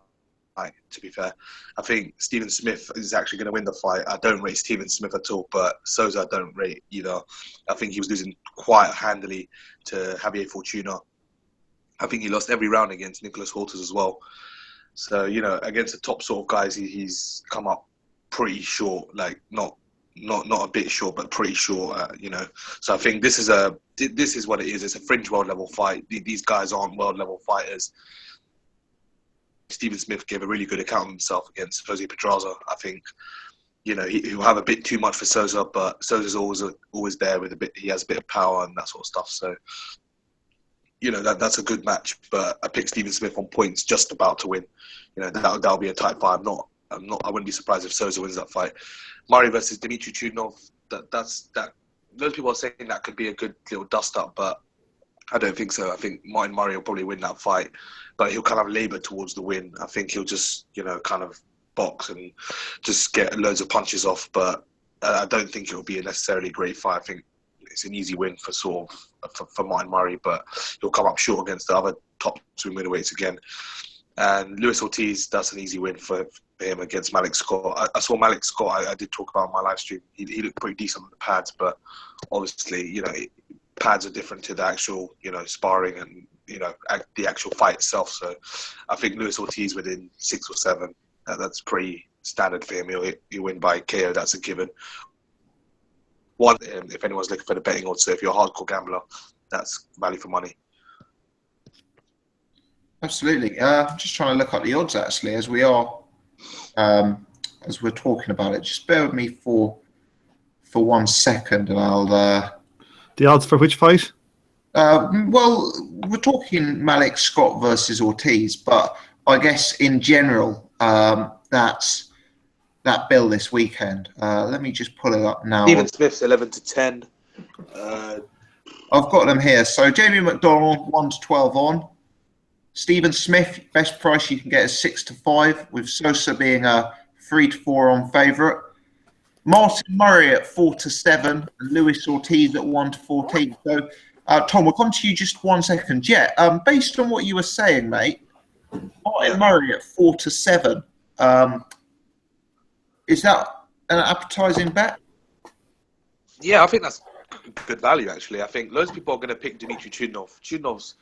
To be fair, I think Stephen Smith is actually going to win the fight. I don't rate Stephen Smith at all, but Souza I don't rate either. I think he was losing quite handily to Javier Fortuna. I think he lost every round against Nicholas Walters as well. So, against the top sort of guys, he's come up pretty short, like not a bit short, but pretty short, So I think this is what it is. It's a fringe world level fight. These guys aren't world level fighters. Stephen Smith gave a really good account of himself against Jose Pedraza. I think, he'll have a bit too much for Souza, but Souza's always there with he has a bit of power and that sort of stuff. So, that's a good match. But I picked Stephen Smith on points, just about to win. That'll be a tight fight. I wouldn't be surprised if Souza wins that fight. Murray versus Dmitry Chudinov. Those people are saying that could be a good little dust up, but I don't think so. I think Martin Murray will probably win that fight, but he'll kind of labour towards the win. I think he'll just, kind of box and just get loads of punches off, but I don't think it'll be a necessarily great fight. I think it's an easy win for Martin Murray, but he'll come up short against the other top two middleweights again. And Luis Ortiz, that's an easy win for him against Malik Scott. I saw Malik Scott, I did talk about on my live stream. He looked pretty decent on the pads, but obviously, pads are different to the actual, sparring and, the actual fight itself. So I think Luis Ortiz within 6 or 7, that's pretty standard for him. He'll win by KO, that's a given. One, if anyone's looking for the betting odds, so if you're a hardcore gambler, that's value for money. Absolutely. I'm just trying to look up the odds actually as we're talking about it. Just bear with me for 1 second, and I'll. The odds for which fight? Well, we're talking Malik Scott versus Ortiz, but I guess in general, that's that bill this weekend. Let me just pull it up now. Stephen Smith's 11-10. I've got them here. So Jamie McDonald 1-12 on. Stephen Smith, best price you can get is 6-5, with Sosa being a 3-4 on favourite. Martin Murray at 4-7, and Luis Ortiz at 1-14. So, Tom, we'll come to you just 1 second. Yeah, based on what you were saying, mate, Martin Murray at 4-7. Is that an appetising bet? Yeah, I think that's good value, actually. I think loads of people are going to pick Dmitry Chudinov. Chudinov's,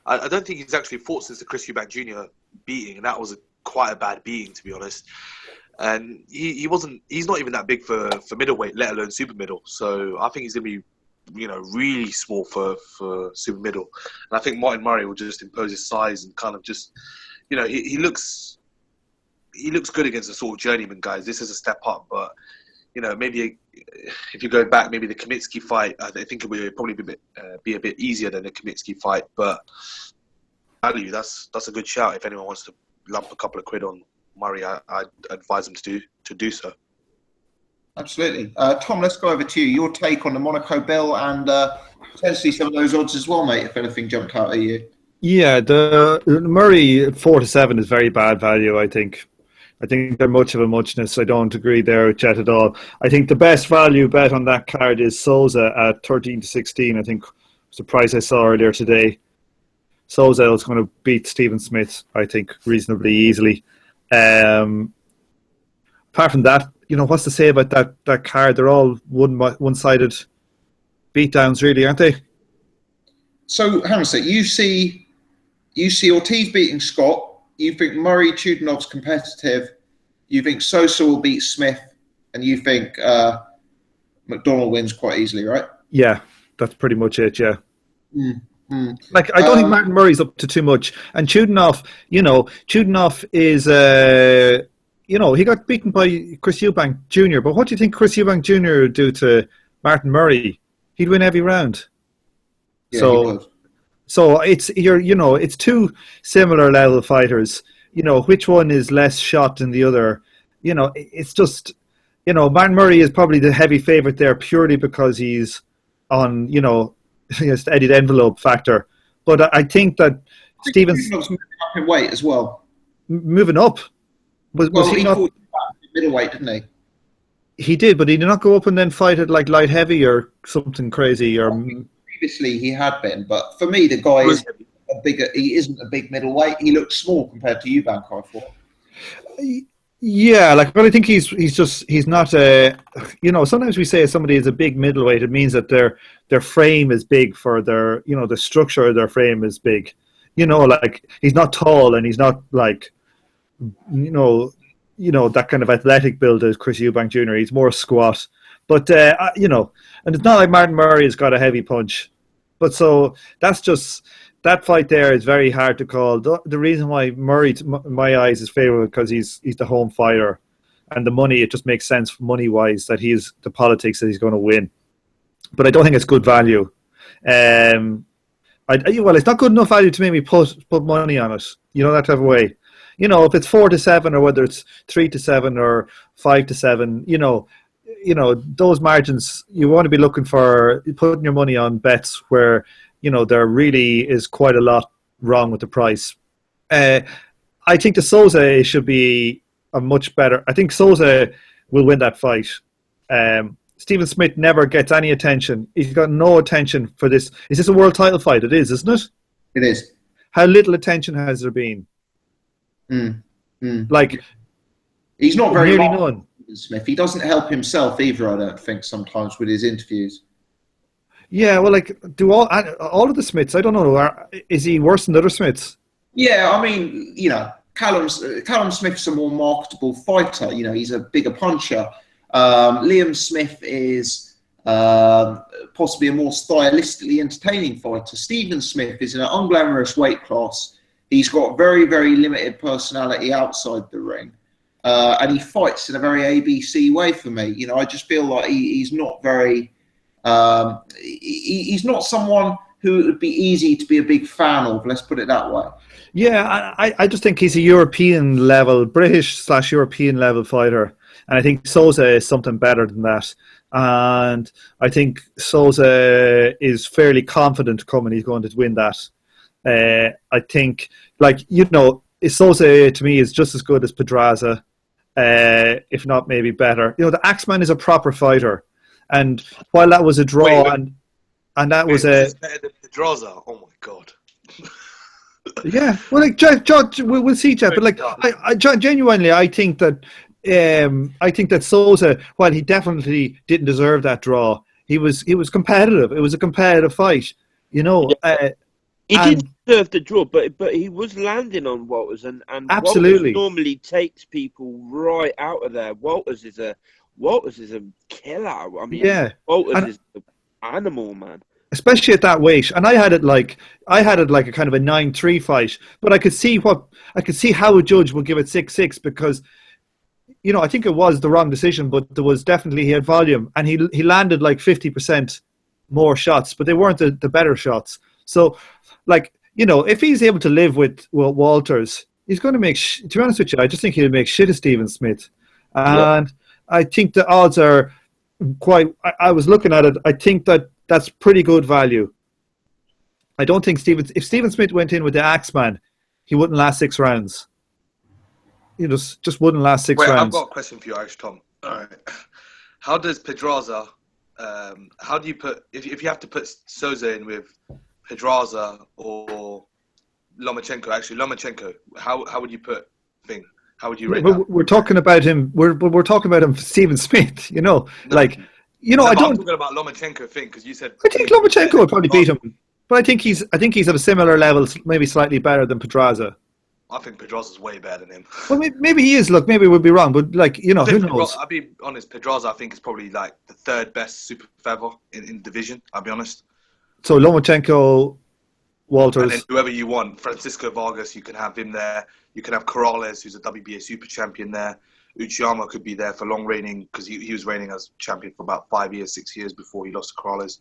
I don't think he's actually fought since the Chris Eubank Jr. beating, and that was quite a bad beating, to be honest. And he's not even that big for middleweight, let alone super middle. So I think he's going to be, really small for super middle. And I think Martin Murray will just impose his size and kind of just, he looks good against the sort of journeyman guys. This is a step up, but maybe if you go back, maybe the Kamitsky fight, I think it would probably be a bit easier than the Kamitsky fight. But value, that's a good shout. If anyone wants to lump a couple of quid on Murray, I'd advise them to do so. Absolutely. Tom, let's go over to you. Your take on the Monaco bill and potentially some of those odds as well, mate, if anything jumped out at you. Yeah, the Murray 4-7 is very bad value, I think. I think they're much of a muchness. I don't agree there with Jet at all. I think the best value bet on that card is Souza at 13-16. I think was the price I saw earlier today. Souza is going to beat Stephen Smith, I think, reasonably easily. Apart from that, what's to say about that card? They're all one-sided beatdowns, really, aren't they? So, hang on a sec. You see Ortiz beating Scott. You think Murray Chudinov's competitive. You think Sosa will beat Smith, and you think McDonald wins quite easily, right? Yeah, that's pretty much it. Yeah. Like I don't think Martin Murray's up to too much, and Chudinov is he got beaten by Chris Eubank Jr. But what do you think Chris Eubank Jr. would do to Martin Murray? He'd win every round. Yeah, So it's two similar level fighters. Which one is less shot than the other? It's just Martin Murray is probably the heavy favorite there purely because he's on it's the Eddie envelope factor. But I think that Stevens moving up in weight as well. Moving up. Was he not middleweight, didn't he? He did, but he did not go up and then fight at like light heavy or something crazy or. Previously, he had been, but for me, the guy is a bigger. He isn't a big middleweight. He looks small compared to Eubank, I thought. Yeah, but I think he's not a. Sometimes we say somebody is a big middleweight. It means that their frame is big for their. The structure of their frame is big. Like he's not tall and he's not like. That kind of athletic build as Chris Eubank Jr. He's more squat, but and it's not like Martin Murray has got a heavy punch. But so that's just that fight there is very hard to call. The reason why Murray, in my eyes, is favourite because he's the home fighter, and the money, it just makes sense money wise that he's the politics that he's going to win. But I don't think it's good value. It's not good enough value to make me put money on it. That type of way. If it's 4-7 or whether it's 3-7 or 5-7, those margins, you want to be looking for putting your money on bets where, there really is quite a lot wrong with the price. I think the Souza should be a much better. I think Souza will win that fight. Stephen Smith never gets any attention. He's got no attention for this. Is this a world title fight? It is, isn't it? It is. How little attention has there been? Like, he's not very nearly none. Smith. He doesn't help himself either, I don't think, sometimes with his interviews. Yeah, well, do all of the Smiths, I don't know, is he worse than the other Smiths? Yeah, I mean, Callum Smith's a more marketable fighter. He's a bigger puncher. Liam Smith is possibly a more stylistically entertaining fighter. Stephen Smith is in an unglamorous weight class. He's got very, very limited personality outside the ring. And he fights in a very ABC way for me. I just feel like he's not very... he's not someone who it would be easy to be a big fan of, let's put it that way. Yeah, I just think he's a European level, British/European level fighter. And I think Souza is something better than that. And I think Souza is fairly confident coming he's going to win that. I think, Souza to me is just as good as Pedraza, if not maybe better. The Axeman is a proper fighter. And while that was a draw, and that was a better than Pedraza. Oh my god! Yeah, well, we'll see, Jeff. But I genuinely, I think that Souza, while he definitely didn't deserve that draw, he was competitive. It was a competitive fight, He did deserve the draw, but he was landing on Walters, and absolutely Walters normally takes people right out of there. Walters is a killer. I mean, yeah. Walters is an animal, man. Especially at that weight, and I had it like a kind of a 9-3 fight, but I could see how a judge would give it 6-6 because I think it was the wrong decision, but there was definitely, he had volume, and he landed like 50% more shots, but they weren't the better shots. So, if he's able to live with Walters, he's going to make, to be honest with you, I just think he'll make shit of Stephen Smith. And I think the odds are I was looking at it, I think that's pretty good value. I don't think if Stephen Smith went in with the Axeman, he wouldn't last 6 rounds. He just wouldn't last 6 rounds. I've got a question for you, Irish Tom. All right. How does Pedraza, how do you put, if you have to put Souza in with Pedraza or Lomachenko, how would you put Thing? How would you rate that? We're talking about him. We're talking about him, Stephen Smith. I don't. I'm talking about Lomachenko Thing because you said. I think Lomachenko would probably beat him, but I think he's of a similar level, maybe slightly better than Pedraza. I think Pedraza's way better than him. Well, maybe he is. Look, maybe we'll be wrong, but who knows? I'll be honest. Pedraza, I think, is probably like the 3rd best super feather in division. I'll be honest. So Lomachenko, Walters, and then whoever you want, Francisco Vargas, you can have him there. You can have Corrales, who's a WBA super champion there. Uchiyama could be there for long reigning because he was reigning as champion for about 5 years, 6 years before he lost to Corrales.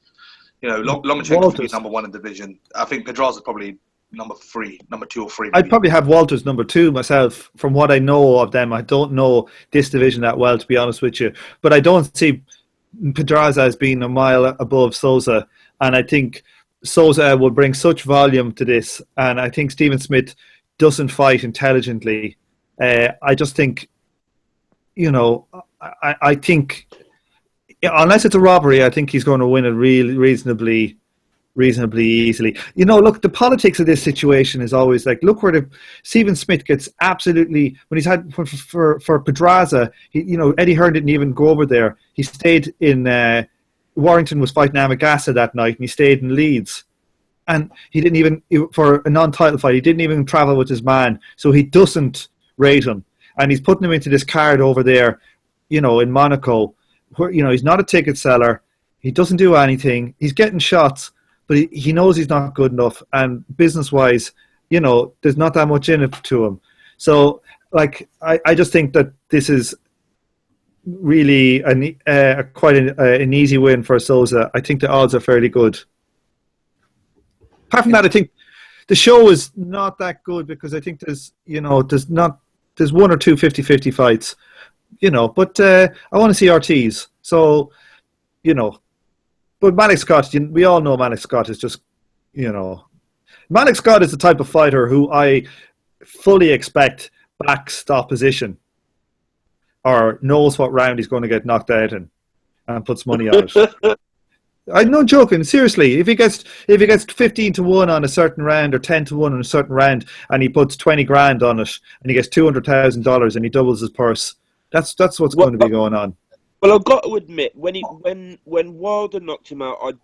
Lomachenko could be number 1 in division. I think Pedraza's probably number 2 or 3. I'd probably have Walters number 2 myself. From what I know of them, I don't know this division that well, to be honest with you. But I don't see Pedraza as being a mile above Souza, and I think Souza will bring such volume to this, and I think Stephen Smith doesn't fight intelligently. I just think, I think unless it's a robbery, I think he's going to win it really reasonably easily. Look, the politics of this situation is always like, look where Stephen Smith gets absolutely, when he's had for Pedraza, Eddie Hearn didn't even go over there. He stayed in Warrington was fighting Amagasa that night, and he stayed in Leeds. And he didn't even, for a non-title fight, he didn't even travel with his man. So he doesn't rate him. And he's putting him into this card over there, in Monaco, where, he's not a ticket seller. He doesn't do anything. He's getting shots, but he knows he's not good enough. And business-wise, there's not that much in it to him. So, I just think that this is really quite an easy win for Souza. I think the odds are fairly good. Apart from that, I think the show is not that good because I think there's 1 or 2 50-50 fights, but I want to see Ortiz. So, but Malik Scott, we all know Malik Scott is just, Malik Scott is the type of fighter who I fully expect backs the opposition or knows what round he's going to get knocked out in and puts money on it. I'm not joking. Seriously, if he gets 15-1 on a certain round or 10-1 on a certain round, and he puts 20 grand on it, and he gets $200,000 and he doubles his purse, that's what's going to be going on. Well, I've got to admit, when Wilder knocked him out,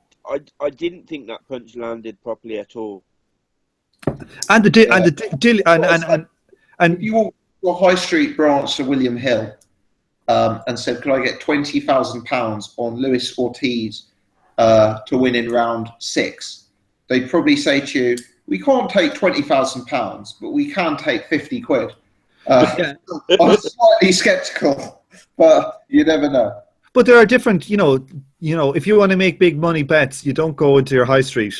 I didn't think that punch landed properly at all. And if you walked to a high street branch to William Hill and said, "Could I get £20,000 on Luis Ortiz to win in round 6?" they'd probably say to you, "We can't take £20,000, but we can take 50 quid." I'm slightly sceptical, but you never know. But there are different, if you want to make big money bets, you don't go into your high street.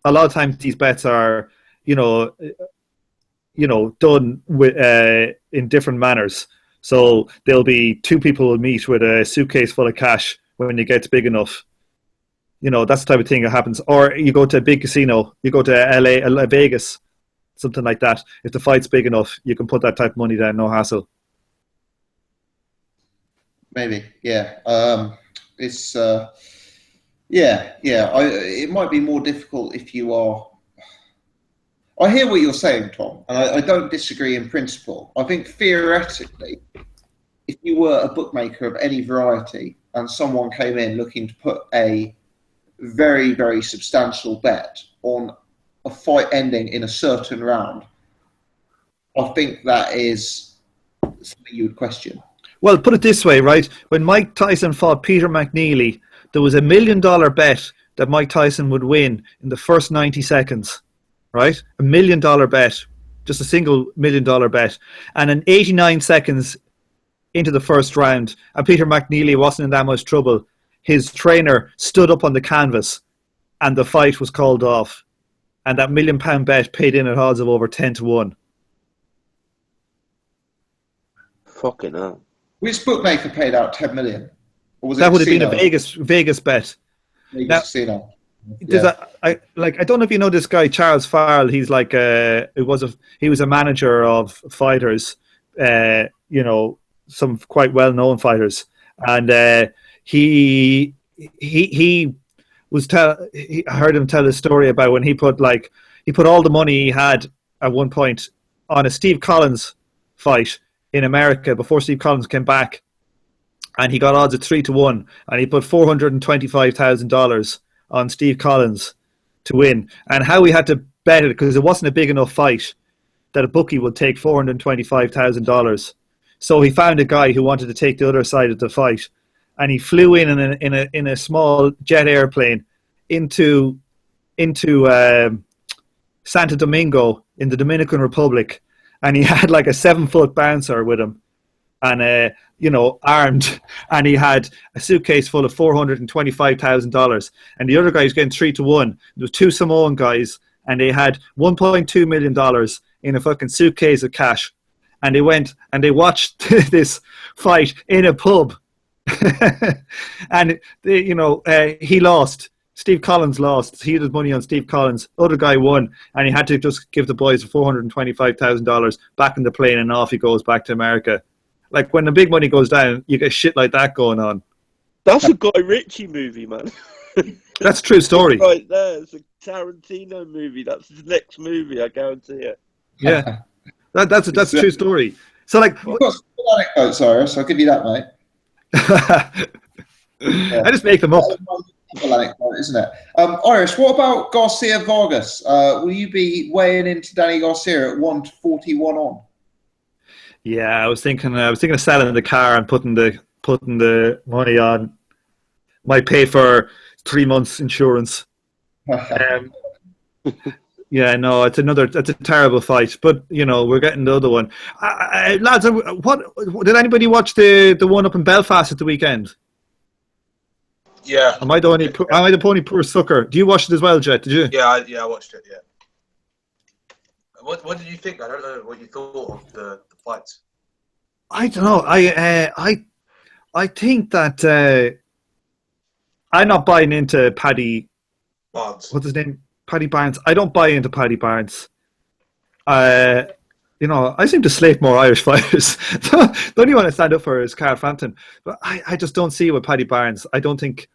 A lot of times these bets are, done with, in different manners. So there'll be 2 people will meet with a suitcase full of cash when it gets big enough. That's the type of thing that happens. Or you go to a big casino, you go to LA, Vegas, something like that. If the fight's big enough, you can put that type of money down, no hassle. Maybe, yeah. It's it might be more difficult if you are. I hear what you're saying, Tom, and I don't disagree in principle. I think theoretically, if you were a bookmaker of any variety and someone came in looking to put a very, very substantial bet on a fight ending in a certain round, I think that is something you would question. Well, put it this way, right? When Mike Tyson fought Peter McNeely, there was $1 million bet that Mike Tyson would win in the first 90 seconds, right? $1 million bet, just a single $1 million bet. And in 89 seconds, into the first round, and Peter McNeely wasn't in that much trouble. His trainer stood up on the canvas, and the fight was called off. And that £1 million bet paid in at odds of over 10-1. Fucking hell. Which bookmaker paid out 10 million? Or was it That would have been a casino? Vegas bet. Vegas Now, casino. I don't know if you know this guy Charles Farrell. He's like he was a manager of fighters, some quite well known fighters, and I heard him tell a story about when he put all the money he had at one point on a Steve Collins fight in America before Steve Collins came back, and he got odds at 3-1, and he put $425,000 on Steve Collins to win. And how he had to bet it, because it wasn't a big enough fight that a bookie would take $425,000. So he found a guy who wanted to take the other side of the fight, and he flew in a small jet airplane into Santo Domingo in the Dominican Republic, and he had like a 7-foot bouncer with him, and armed, and he had a suitcase full of $425,000, and the other guy was getting 3-1. There was 2 Samoan guys, and they had $1.2 million in a fucking suitcase of cash, and they went and they watched this fight in a pub, and he lost. Steve Collins lost. He had his money on Steve Collins. Other guy won, and he had to just give the boys $425,000 back in the plane, and off he goes back to America. Like, when the big money goes down, you get shit like that going on. That's a Guy Ritchie movie, man. That's a true story. Right there. It's a Tarantino movie. That's his next movie, I guarantee it. Yeah. That's a true story. So, like... You've got some good anecdotes, Cyrus. I'll give you that, mate. Yeah. I just make them up. Anecdote, isn't it? Iris, what about Garcia Vargas? Will you be weighing into Danny Garcia at 141 on? Yeah, I was thinking of selling the car and putting the money on. Might pay for 3 months insurance. Yeah, no, it's a terrible fight. But we're getting the other one. Lads, what did anybody watch the one up in Belfast at the weekend? Yeah. Am I the only poor sucker? Do you watch it as well, Jet? Did you? Yeah, I watched it. Yeah. What did you think? I don't know what you thought of the fights. I don't know. I think that I'm not buying into Paddy Barnes. What's his name? Paddy Barnes. I don't buy into Paddy Barnes. I seem to slate more Irish fighters. The only one I stand up for is Carl Frampton. But I just don't see it with Paddy Barnes. I just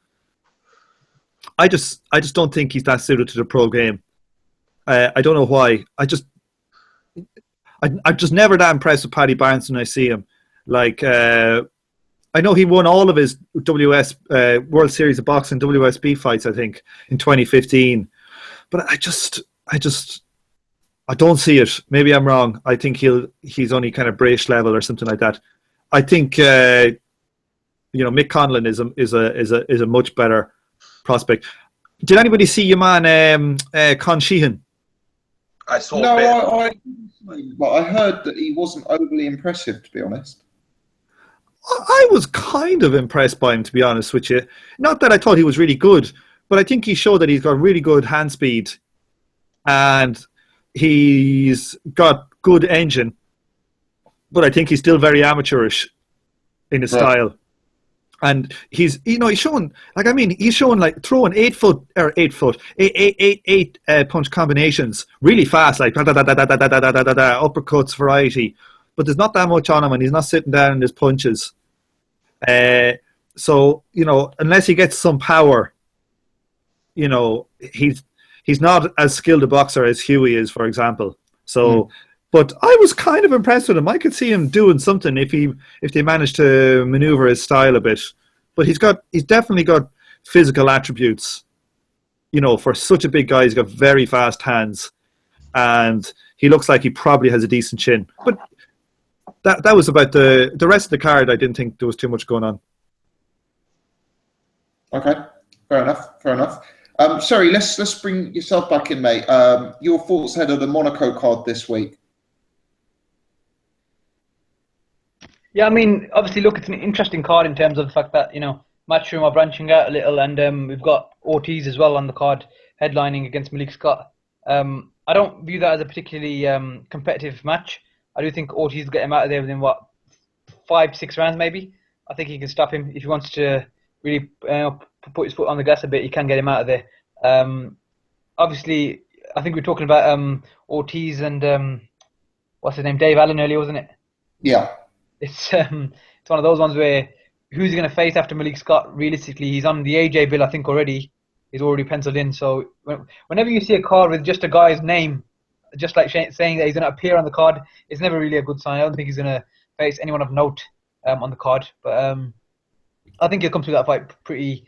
don't think he's that suited to the pro game. I don't know why. I'm just never that impressed with Paddy Barnes when I see him. Like, I know he won all of his World Series of Boxing WSB fights, I think, in 2015. But I don't see it. Maybe I'm wrong. I think he's only kind of British level or something like that. I think Mick Conlon is a much better prospect. Did anybody see your man Con Sheehan? I saw. No, but I heard that he wasn't overly impressive, to be honest. I was kind of impressed by him, to be honest with you. Not that I thought he was really good, but I think he showed that he's got really good hand speed, and he's got good engine. But I think he's still very amateurish in his style. And he's showing, he's showing like throwing 8 punch combinations really fast, like uppercuts variety. But there's not that much on him, and he's not sitting down in his punches. So unless he gets some power, he's not as skilled a boxer as Huey is, for example. So. But I was kind of impressed with him. I could see him doing something if they managed to maneuver his style a bit. But he's definitely got physical attributes. For such a big guy, he's got very fast hands, and he looks like he probably has a decent chin. But that was about the rest of the card. I didn't think there was too much going on. Okay, fair enough. Sorry, let's bring yourself back in, mate. Your thoughts ahead of the Monaco card this week. Yeah, I mean, obviously, look, it's an interesting card in terms of the fact that, Matchroom are branching out a little, and we've got Ortiz as well on the card, headlining against Malik Scott. I don't view that as a particularly competitive match. I do think Ortiz will get him out of there within, 5-6 rounds maybe. I think he can stop him if he wants to really put his foot on the gas a bit. He can get him out of there. Obviously, I think we were talking about Ortiz and what's his name, Dave Allen earlier, wasn't it? Yeah. It's one of those ones where who's he going to face after Malik Scott? Realistically, he's on the AJ bill, I think already. He's already penciled in. So whenever you see a card with just a guy's name, just like saying that he's going to appear on the card, it's never really a good sign. I don't think he's going to face anyone of note on the card. But I think he'll come through that fight pretty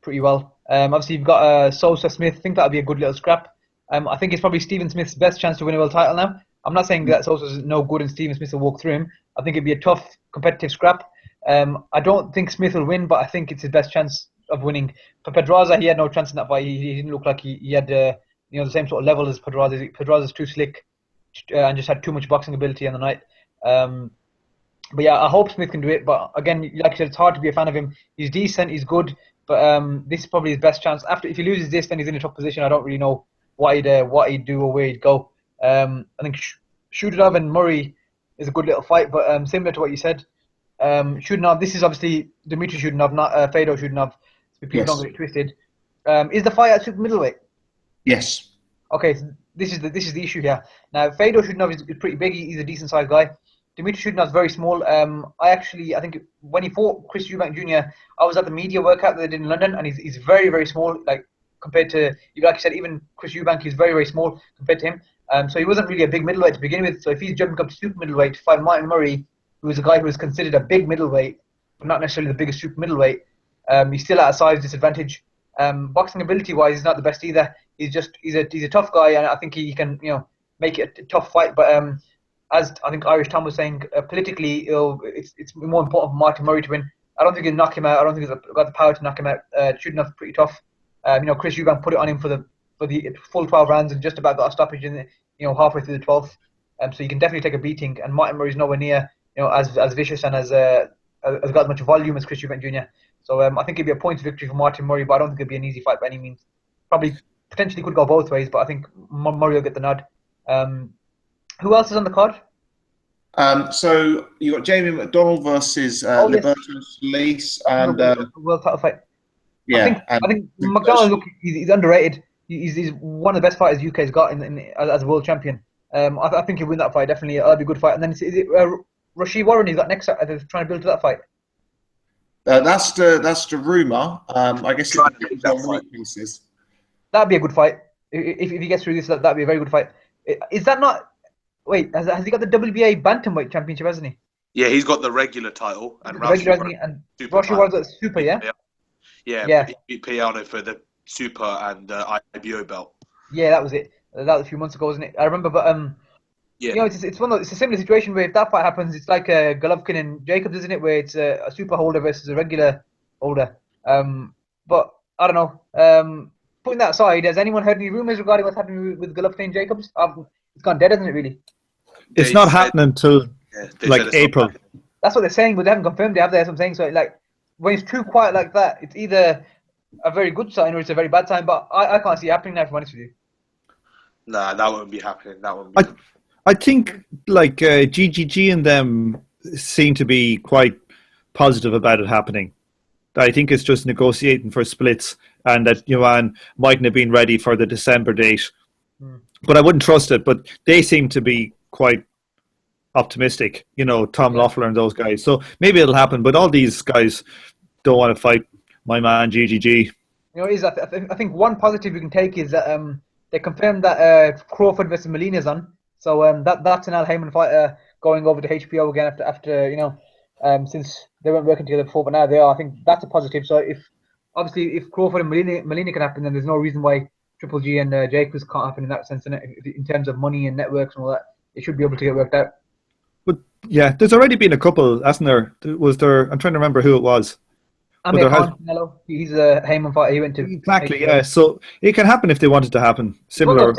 well. Obviously, you've got Sosa Smith. I think that'll be a good little scrap. I think it's probably Stephen Smith's best chance to win a world title now. I'm not saying that Sosa's no good and Stephen Smith will walk through him. I think it'd be a tough, competitive scrap. I don't think Smith will win, but I think it's his best chance of winning. For Pedraza, he had no chance in that fight. He didn't look like he had the same sort of level as Pedraza. Pedraza's too slick and just had too much boxing ability on the night. But yeah, I hope Smith can do it. But again, like I said, it's hard to be a fan of him. He's decent, he's good, but this is probably his best chance. If he loses this, then he's in a tough position. I don't really know what he'd do or where he'd go. I think Shudinov and Murray is a good little fight, but similar to what you said. Shudinov, this is obviously Dmitry Shudinov, not Fedor Shudinov. So people don't get it twisted. Is the fight at super middleweight? Yes. Okay, so this is the issue here. Now, Fedor Shudinov is pretty big. He's a decent sized guy. Dmitry Shudinov is very small. I think when he fought Chris Eubank Jr., I was at the media workout that they did in London, and he's very, very small. Like compared to, like I said, even Chris Eubank is very, very small compared to him. So he wasn't really a big middleweight to begin with. So if he's jumping up to super middleweight to fight Martin Murray, who was a guy who was considered a big middleweight, but not necessarily the biggest super middleweight, he's still at a size disadvantage. Boxing ability wise, he's not the best either. He's a tough guy, and I think he can make it a tough fight. But as I think Irish Tom was saying, politically, it's more important for Martin Murray to win. I don't think he'll knock him out. I don't think he's got the power to knock him out. Shooting pretty tough. Chris Eubank put it on him for the full 12 rounds and just about got a stoppage in halfway through the 12th. So you can definitely take a beating. And Martin Murray's nowhere near as vicious and has got as much volume as Chris Eubank Jr. So I think it'd be a points victory for Martin Murray, but I don't think it'd be an easy fight by any means. Probably potentially could go both ways, but I think Murray will get the nod. Who else is on the card? So you got Jamie McDonald versus Liberto Solis and world title fight. Yeah, I think McDonald. Look, he's underrated. He's one of the best fighters UK's got as a world champion. I think he'll win that fight definitely. That'll be a good fight. And then is it Rashid Warren he's got next? They're trying to build to that fight. That's the rumor. I guess weaknesses. That'd be a good fight if he gets through this. That'd be a very good fight. Is that not? Wait, has he got the WBA bantamweight championship? Hasn't he? Yeah, he's got the regular title and Rashid Warren's got super. Yeah. He beat Pacquaio for the super and IBO belt. Yeah, that was it. That was a few months ago, wasn't it? I remember, but it's a similar situation where if that fight happens, it's like Golovkin and Jacobs, isn't it? Where it's a super holder versus a regular holder. But I don't know. Putting that aside, has anyone heard any rumors regarding what's happening with Golovkin and Jacobs? It's gone dead, hasn't it? Really? It's not happening until April. That's what they're saying, but they haven't confirmed it, have they? That's what I'm saying. So when it's too quiet like that, it's either a very good sign or it's a very bad sign. But I can't see it happening now, if I'm honest with you. Nah, that wouldn't be happening. I think GGG and them seem to be quite positive about it happening. I think it's just negotiating for splits and that Yuan mightn't have been ready for the December date. But I wouldn't trust it. But they seem to be quite optimistic, Tom Loeffler and those guys. So maybe it'll happen. But all these guys don't want to fight my man GGG. I think one positive we can take is that they confirmed that Crawford versus Molina is on. So that's an Al Heyman fighter going over to HBO again after since they weren't working together before, but now they are. I think that's a positive. So if Crawford and Molina can happen, then there's no reason why Triple G and Jacobs can't happen in that sense. In terms of money and networks and all that, it should be able to get worked out. But yeah, there's already been a couple, hasn't there? I'm trying to remember who it was. Amir Khan, he's a Heyman fighter. He went to exactly, HBO. Yeah. So it can happen if they want it to happen. Similar.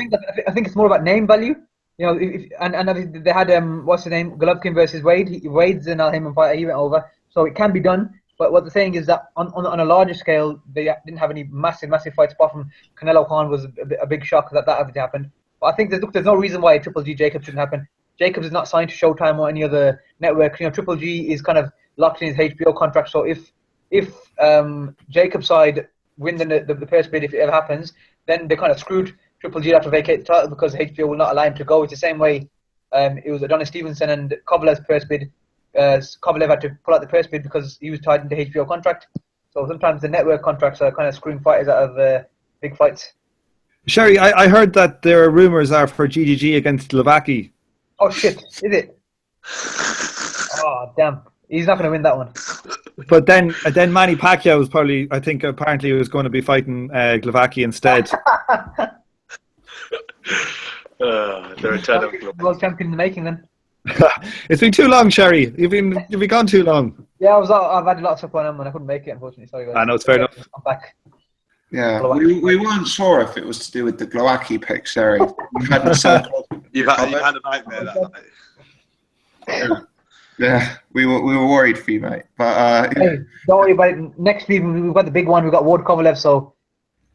I think it's more about name value. You know, and they had what's his name, Golovkin versus Wade. Wade's in him and fight. He went over, so it can be done. But what they're saying is that on a larger scale, they didn't have any massive fights apart from Canelo Khan was a big shock that everything happened. But I think there's no reason why Triple G Jacobs shouldn't happen. Jacobs is not signed to Showtime or any other network. You know, Triple G is kind of locked in his HBO contract. So if Jacobs' side win the purse bid, if it ever happens, then they kind of screwed. Triple G have to vacate the title because HBO will not allow him to go. It's the same way it was Adonis Stevenson and Kovalev's purse bid. Kovalev had to pull out the purse bid because he was tied into HBO contract. So sometimes the network contracts are kind of screwing fighters out of big fights. Sherry, I heard that there are rumours are for GGG against Glavaki. Oh shit, is it? Oh damn, he's not going to win that one. But then Manny Pacquiao was apparently he was going to be fighting Glavaki instead. The return of world champion in the making then. It's been too long, Sherry. You've been gone too long. Yeah, I've had a lot of stuff on him and I couldn't make it, unfortunately. Sorry guys. I know, it's fair enough. I'm back. Yeah, we weren't sure if it was to do with the Glowacki pick, Sherry. You've had you've had a nightmare that night. Yeah, we were worried for you, mate. But hey, don't worry about it. Next week we've got the big one. We've got Ward Kovalev, so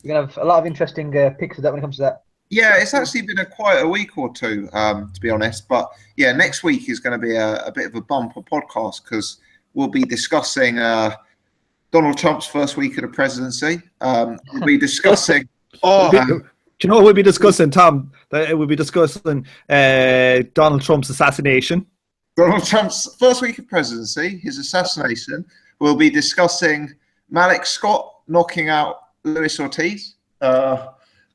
we're gonna have a lot of interesting picks of that when it comes to that. yeah, it's actually been quite a week or two, to be honest. But yeah, next week is going to be a bit of a bumper podcast because we'll be discussing Donald Trump's first week of the presidency. We'll be discussing. Do you know what we'll be discussing, Tom? We'll be discussing Donald Trump's assassination. Donald Trump's first week of presidency, his assassination. We'll be discussing Malik Scott knocking out Luis Ortiz.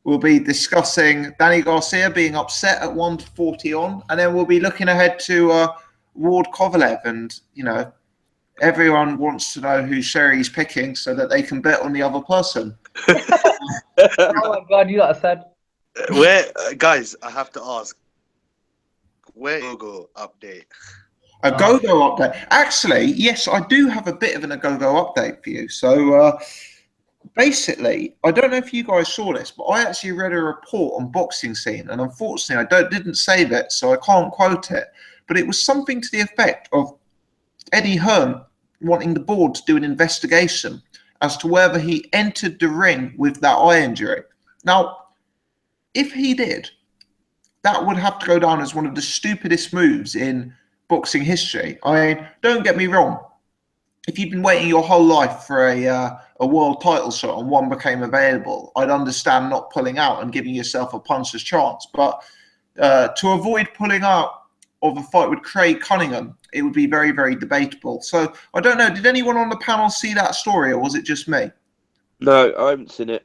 We'll be discussing Danny Garcia being upset at 140 on, and then we'll be looking ahead to Ward Kovalev. And you know, everyone wants to know who Sherry's picking so that they can bet on the other person. Oh my god, you lot are sad. Where, guys? I have to ask. Where Google update? A go-go update. Actually, yes, I do have a bit of a go-go update for you. So basically, I don't know if you guys saw this, but I actually read a report on Boxing Scene, and unfortunately, I didn't save it, so I can't quote it. But it was something to the effect of Eddie Hearn wanting the board to do an investigation as to whether he entered the ring with that eye injury. Now, if he did, that would have to go down as one of the stupidest moves in boxing history. I mean, don't get me wrong. If you've been waiting your whole life for a world title shot and one became available, I'd understand not pulling out and giving yourself a puncher's chance. But to avoid pulling out of a fight with Craig Cunningham, it would be very, very debatable. So I don't know. Did anyone on the panel see that story, or was it just me? No, I haven't seen it.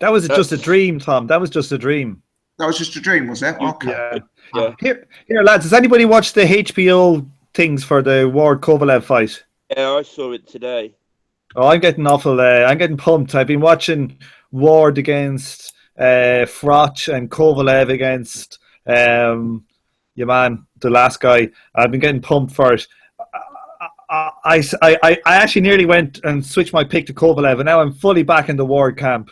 That was just a dream, Tom. That was just a dream. That was just a dream, was it? Okay. Yeah. Here, lads. Has anybody watched the HBO things for the Ward Kovalev fight? Yeah, I saw it today. Oh, I'm getting awful. I'm getting pumped. I've been watching Ward against Froch and Kovalev against your man, the last guy. I've been getting pumped for it. I actually nearly went and switched my pick to Kovalev, and now I'm fully back in the Ward camp.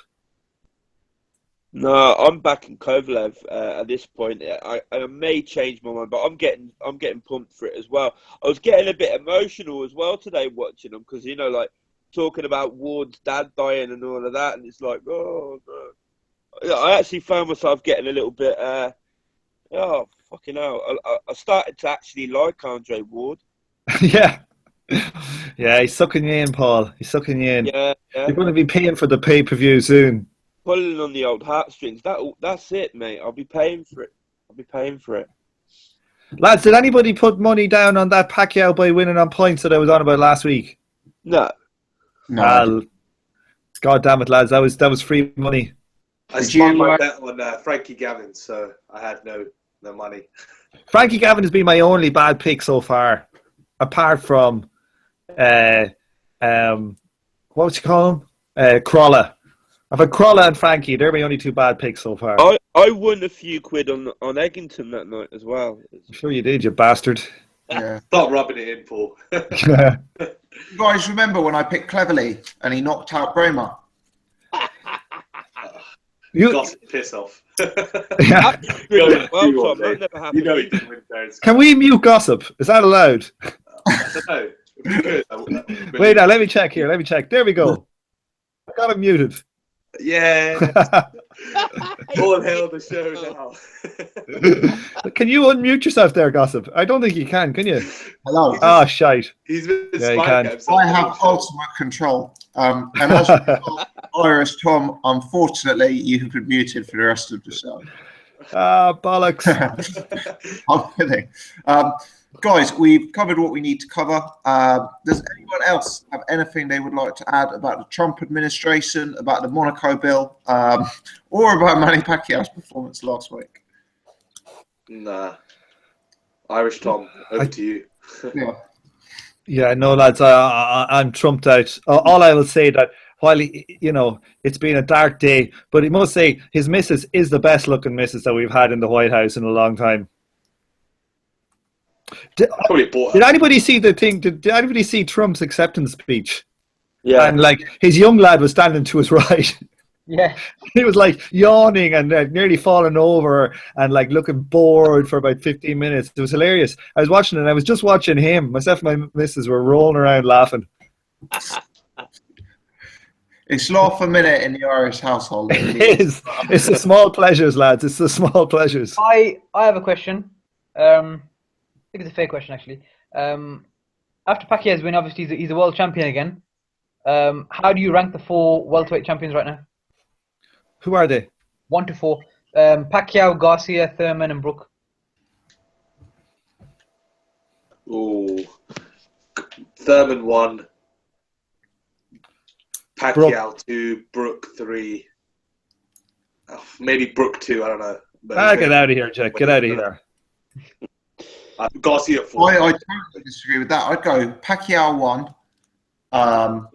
No, I'm back in Kovalev at this point. I may change my mind, but I'm getting pumped for it as well. I was getting a bit emotional as well today watching them because, you know, like talking about Ward's dad dying and all of that, and it's like, oh no. I actually found myself getting a little bit, oh fucking hell. I started to actually like Andre Ward. Yeah. Yeah, he's sucking you in, Paul. He's sucking you in. Yeah. You're going to be paying for the pay-per-view soon. Pulling on the old heartstrings. That's it, mate. I'll be paying for it. Lads, did anybody put money down on that Pacquiao by winning on points that I was on about last week? No. God damn it, lads. That was free money. I spun my bet on Frankie Gavin, so I had no money. Frankie Gavin has been my only bad pick so far, apart from what would you call him? Crawler. I've had Crawler and Frankie. They're my only two bad picks so far. I won a few quid on Eggington that night as well. I'm sure you did, you bastard. Yeah. Stop rubbing it in, Paul. You guys remember when I picked Cleverly and he knocked out Bramer? Gossip, piss off. Yeah. Well, You Tom, won, that never happened. You know he didn't win fair and Can square. we mute gossip? Is that allowed? I don't know. If we could, I would. Wait, now let me check here. Let me check. There we go. I got him muted. Yeah. All hail the show now. Can you unmute yourself there, gossip? I don't think you can you? Hello. Ah, shite. He's been Yeah, you spying can. at himself. I have ultimate control. And as Irish Tom, unfortunately, you have been muted for the rest of the show. Ah, bollocks. I'm kidding. Guys, we've covered what we need to cover. Does anyone else have anything they would like to add about the Trump administration, about the Monaco bill, or about Manny Pacquiao's performance last week? Nah. Irish Tom, over to you. Yeah. Yeah, no, lads, I'm trumped out. All I will say that while it's been a dark day, but I must say his missus is the best looking missus that we've had in the White House in a long time. Probably bought Did anybody see the thing? Did anybody see Trump's acceptance speech? Yeah. And like his young lad was standing to his right. Yeah. He was like yawning and nearly falling over and like looking bored for about 15 minutes. It was hilarious. I was watching it and I was just watching him. Myself and my missus were rolling around laughing. It's laugh a minute in the Irish household. It is. It's the small pleasures, lads. It's the small pleasures. I have a question. I think it's a fair question, actually. After Pacquiao's win, obviously he's a world champion again. How do you rank the 4 welterweight champions right now? Who are they? 1 to 4. Pacquiao, Garcia, Thurman, and Brook. Oh, Thurman 1, Pacquiao 2, Brook 3. Oh, maybe Brook 2. I don't know. But Get out of here, Jack. Get out of here. Garcia 4. I totally disagree with that. I'd go Pacquiao 1. Oh,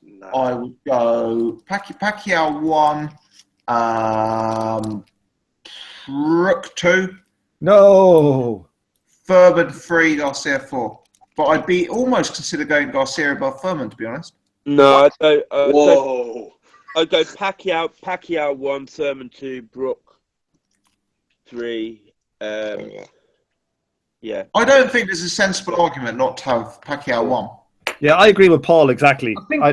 no. I would go Pacquiao 1. Brook 2. No. Thurman 3, Garcia 4. But I'd be almost consider going Garcia above Thurman, to be honest. No, Whoa. I'd go Pacquiao 1, Thurman 2, Brook 3. Yeah. I don't think there's a sensible argument not to have Pacquiao 1. Yeah, I agree with Paul exactly. I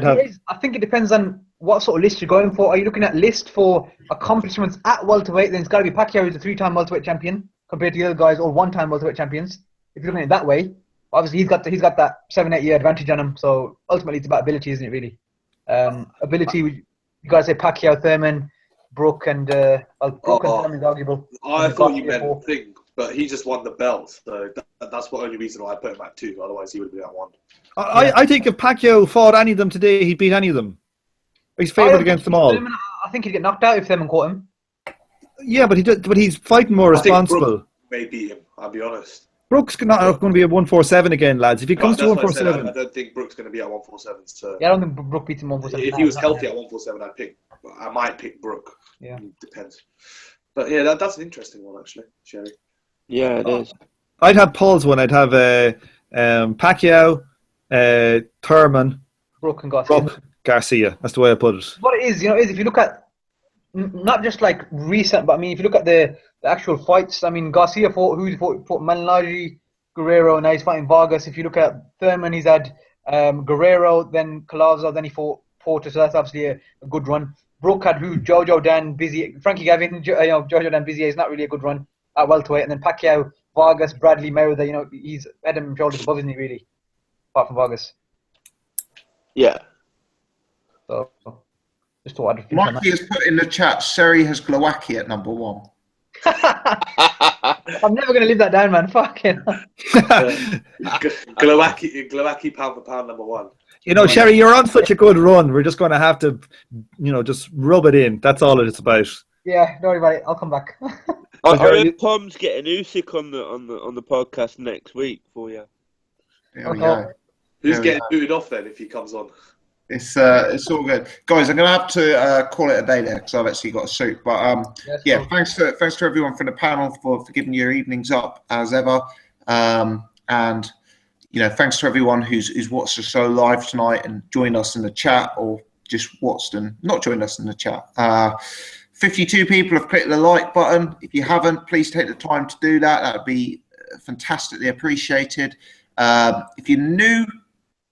think it depends on what sort of list you're going for. Are you looking at list for accomplishments at welterweight? Then it's got to be Pacquiao, who's a 3-time welterweight champion, compared to the other guys, all 1-time welterweight champions. If you're looking at it that way, obviously he's got that 7-8 year advantage on him. So ultimately, it's about ability, isn't it? Really, ability. You got to say Pacquiao, Thurman, Brook, and Brook and Thurman is arguable. I And thought you Garcia meant 4. thing, but he just won the belt, so that's the only reason why I put him at 2. Otherwise, he would be at 1. I think if Pacquiao fought any of them today, he'd beat any of them. He's favoured against them all. Thurman, I think he'd get knocked out if Thurman caught him. Yeah, but he's fighting more I think responsible. Brook may beat him. I'll be honest. Brook's not going to be at 147 again, lads. If he comes to That's what I said. 147, I don't think Brook's going to be at 147. So Yeah, I don't think Brook beats him 147. if he was healthy at 147, I might pick Brook. Yeah. It depends. But yeah, that's an interesting one actually, Sherry. Yeah, it is. I'd have Paul's one. I'd have Pacquiao, Thurman, Brook and Garcia. Brook, Garcia. That's the way I put it. What it is, is if you look at not just like recent, but I mean, if you look at the actual fights, I mean, Garcia fought Manlaji, Guerrero, now he's fighting Vargas. If you look at Thurman, he's had Guerrero, then Collazo, then he fought Porter, so that's obviously a good run. Brook had Jojo Dan, Busy, Frankie Gavin, Jojo Dan, Busy is not really a good run at welterweight, and then Pacquiao, Vargas, Bradley, Mayweather, he's head and shoulders above, isn't he, really? Apart from Vargas. Yeah. So, just thought I'd Mikey has put in the chat, Sherry has Glowacki at number 1. I'm never going to leave that down, man. Fucking. Glowacki pound for pound number 1. Sherry, you're on such a good run. We're just going to have to, just rub it in. That's all it's about. Yeah, don't worry about it. I'll come back. I heard Tom's getting Usyk on the podcast next week for you. There we go. Who's getting booted off then if he comes on? It's all good, guys. I'm gonna have to call it a day there because I've actually got a suit. But Yes, thanks to everyone from the panel for giving your evenings up as ever. And thanks to everyone who's watched the show live tonight and joined us in the chat, or just watched and not joined us in the chat. 52 people have clicked the like button. If you haven't, please take the time to do that. That would be fantastically appreciated. If you're new,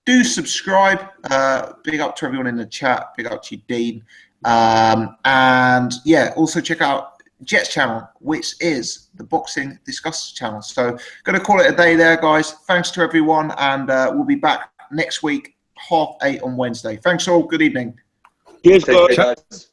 do subscribe. Big up to everyone in the chat. Big up to you, Dean. And yeah, also check out Jet's channel, which is the Boxing Discuss channel. So going to call it a day there, guys. Thanks to everyone, and we'll be back next week, 8:30 on Wednesday. Thanks all. Good evening. Cheers, Take care, guys. guys.